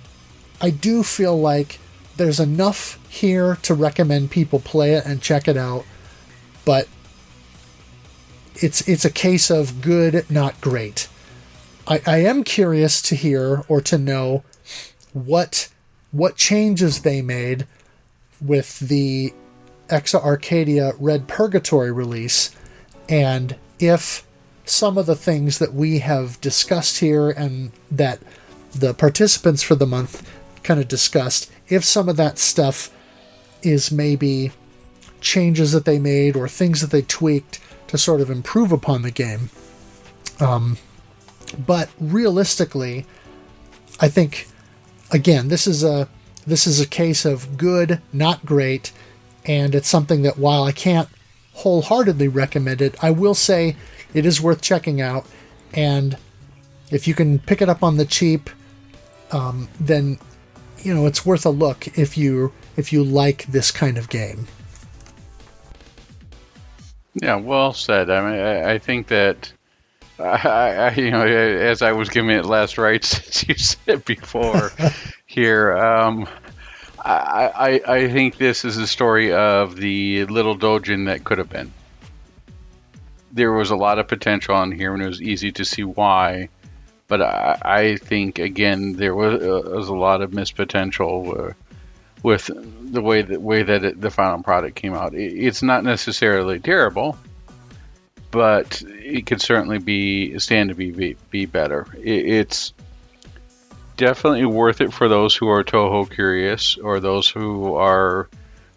I do feel like there's enough here to recommend people play it and check it out, but it's a case of good, not great. I am curious to hear or to know what changes they made with the Exa Arcadia Red Purgatory release, and if some of the things that we have discussed here and that the participants for the month kind of discussed, if some of that stuff is maybe changes that they made or things that they tweaked to sort of improve upon the game. But realistically, I think, again, this is a case of good, not great, and it's something that while I can't wholeheartedly recommend it, I will say it is worth checking out, and if you can pick it up on the cheap, then it's worth a look if you like this kind of game. Yeah, well said. I mean, I think that as I was giving it last rites, as you said before here, I think this is a story of the little dojin that could have been. There was a lot of potential on here, and it was easy to see why. But I think, again, there was a lot of missed potential with the way that the final product came out. It's not necessarily terrible, but it could certainly stand to be better. It's definitely worth it for those who are Toho curious or those who are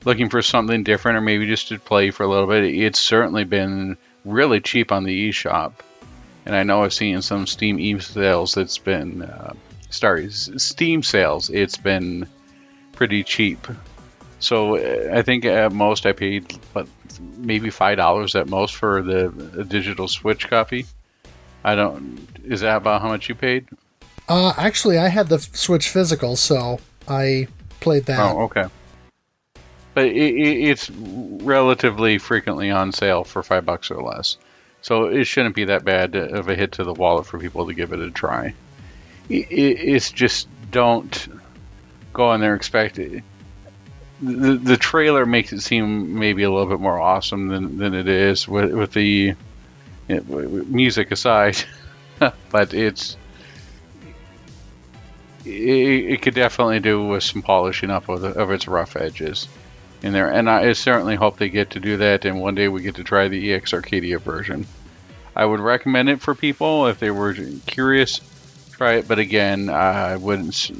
looking for something different or maybe just to play for a little bit. It's certainly been really cheap on the eShop. And I know I've seen some Steam sales that's been, Steam sales, it's been pretty cheap. So I think at most I paid, maybe $5 at most for the digital Switch copy. Is that about how much you paid? Actually, I had the Switch physical, so I played that. Oh, okay. But it's relatively frequently on sale for $5 or less. So it shouldn't be that bad of a hit to the wallet for people to give it a try. It's just don't go in there expecting. The trailer makes it seem maybe a little bit more awesome than it is with the music aside. But it could definitely do with some polishing up of its rough edges in there, and I certainly hope they get to do that, and one day we get to try the EX Arcadia version. I would recommend it for people if they were curious. Try it, but again, I wouldn't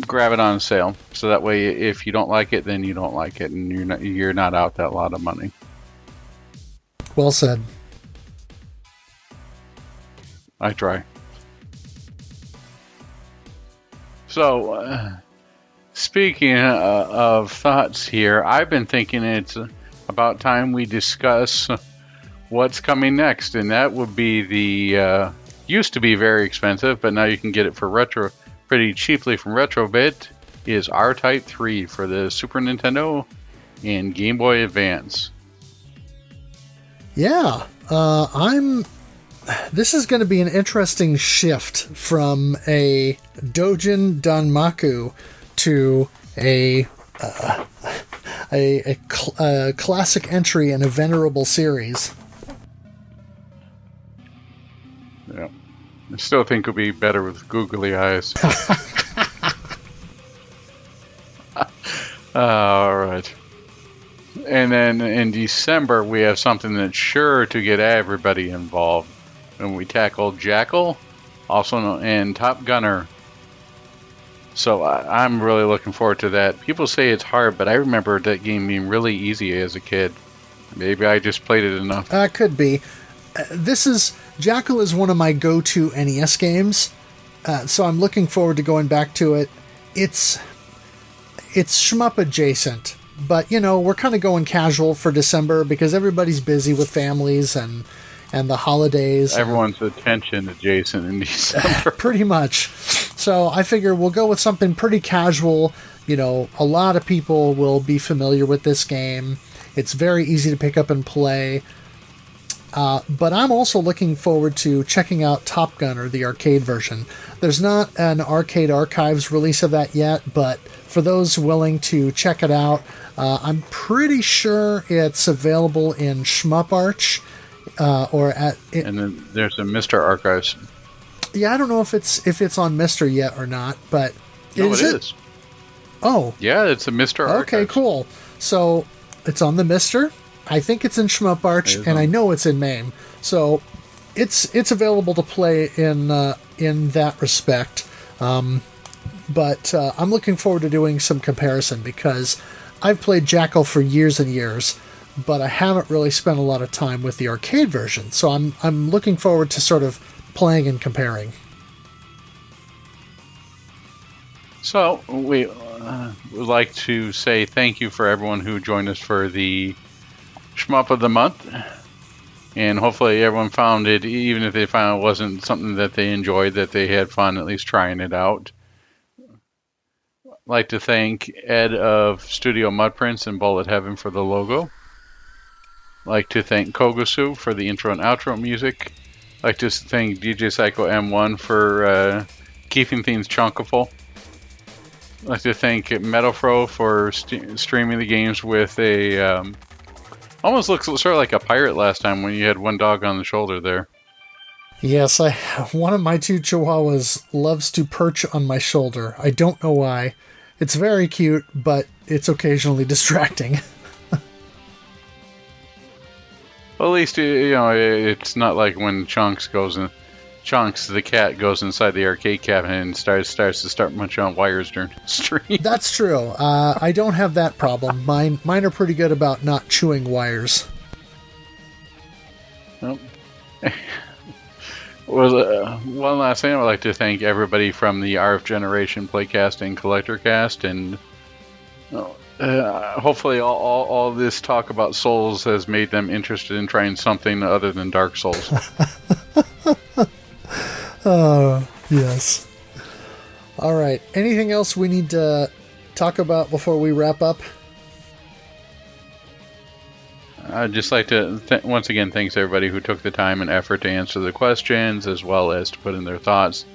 grab it on sale. So that way, if you don't like it, then you don't like it, and you're not out that lot of money. Well said. I try. So, speaking of thoughts here, I've been thinking it's about time we discuss what's coming next, and that would be the used to be very expensive, but now you can get it for pretty cheaply from Retrobit, is R-Type 3 for the Super Nintendo and Game Boy Advance. Yeah, this is going to be an interesting shift from a Dojin Danmaku to a classic entry in a venerable series. Yeah, I still think it'll be better with googly eyes. All right. And then in December, we have something that's sure to get everybody involved. And we tackled Jackal, also known and Top Gunner. So I'm really looking forward to that. People say it's hard, but I remember that game being really easy as a kid. Maybe I just played it enough. Could be. Jackal is one of my go-to NES games, so I'm looking forward to going back to it. It's shmup adjacent, but we're kind of going casual for December because everybody's busy with families and the holidays. Everyone's attention adjacent in December. Pretty much. So I figure we'll go with something pretty casual. A lot of people will be familiar with this game. It's very easy to pick up and play. But I'm also looking forward to checking out Top Gunner, the arcade version. There's not an Arcade Archives release of that yet, but for those willing to check it out, I'm pretty sure it's available in Shmup Arch, and then there's a Mr. Archives. Yeah, I don't know if it's on Mister yet or not, but No, it is. Oh, yeah, it's a Mr. Archives. Okay, cool. So it's on the Mister. I think it's in Shmup Arch, and I know it's in MAME. So it's available to play in that respect. But I'm looking forward to doing some comparison because I've played Jackal for years and years, but I haven't really spent a lot of time with the arcade version. So I'm looking forward to sort of playing and comparing. So we would like to say thank you for everyone who joined us for the Shmup of the Month, and hopefully everyone found it, even if they found it wasn't something that they enjoyed, that they had fun at least trying it out. I'd like to thank Ed of Studio Mudprints and Bullet Heaven for the logo. I'd like to thank Kogosu for the intro and outro music. I'd like to thank DJ Psycho M1 for keeping things chunkable. I'd like to thank MetalFRO for streaming the games with a almost looks sort of like a pirate last time when you had one dog on the shoulder there. Yes, one of my two chihuahuas loves to perch on my shoulder. I don't know why. It's very cute, but it's occasionally distracting. Well, at least, it's not like when Chunks, the cat, goes inside the arcade cabinet and starts to munch on wires during the stream. That's true. I don't have that problem. Mine are pretty good about not chewing wires. Nope. Well, one last thing, I'd like to thank everybody from the RF Generation Playcast and Collector Cast, and hopefully all this talk about Souls has made them interested in trying something other than Dark Souls. Oh, yes. All right. Anything else we need to talk about before we wrap up? I'd just like to, once again, thanks everybody who took the time and effort to answer the questions as well as to put in their thoughts.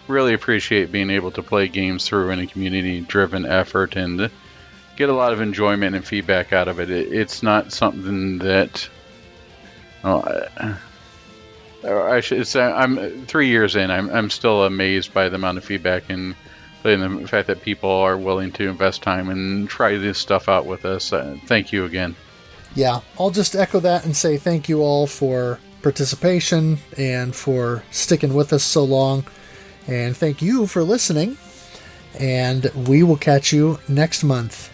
Really appreciate being able to play games through in a community-driven effort and get a lot of enjoyment and feedback out of it. It's not something that... I'm 3 years in. I'm still amazed by the amount of feedback and the fact that people are willing to invest time and try this stuff out with us. Thank you again. Yeah, I'll just echo that and say thank you all for participation and for sticking with us so long. And thank you for listening. And we will catch you next month.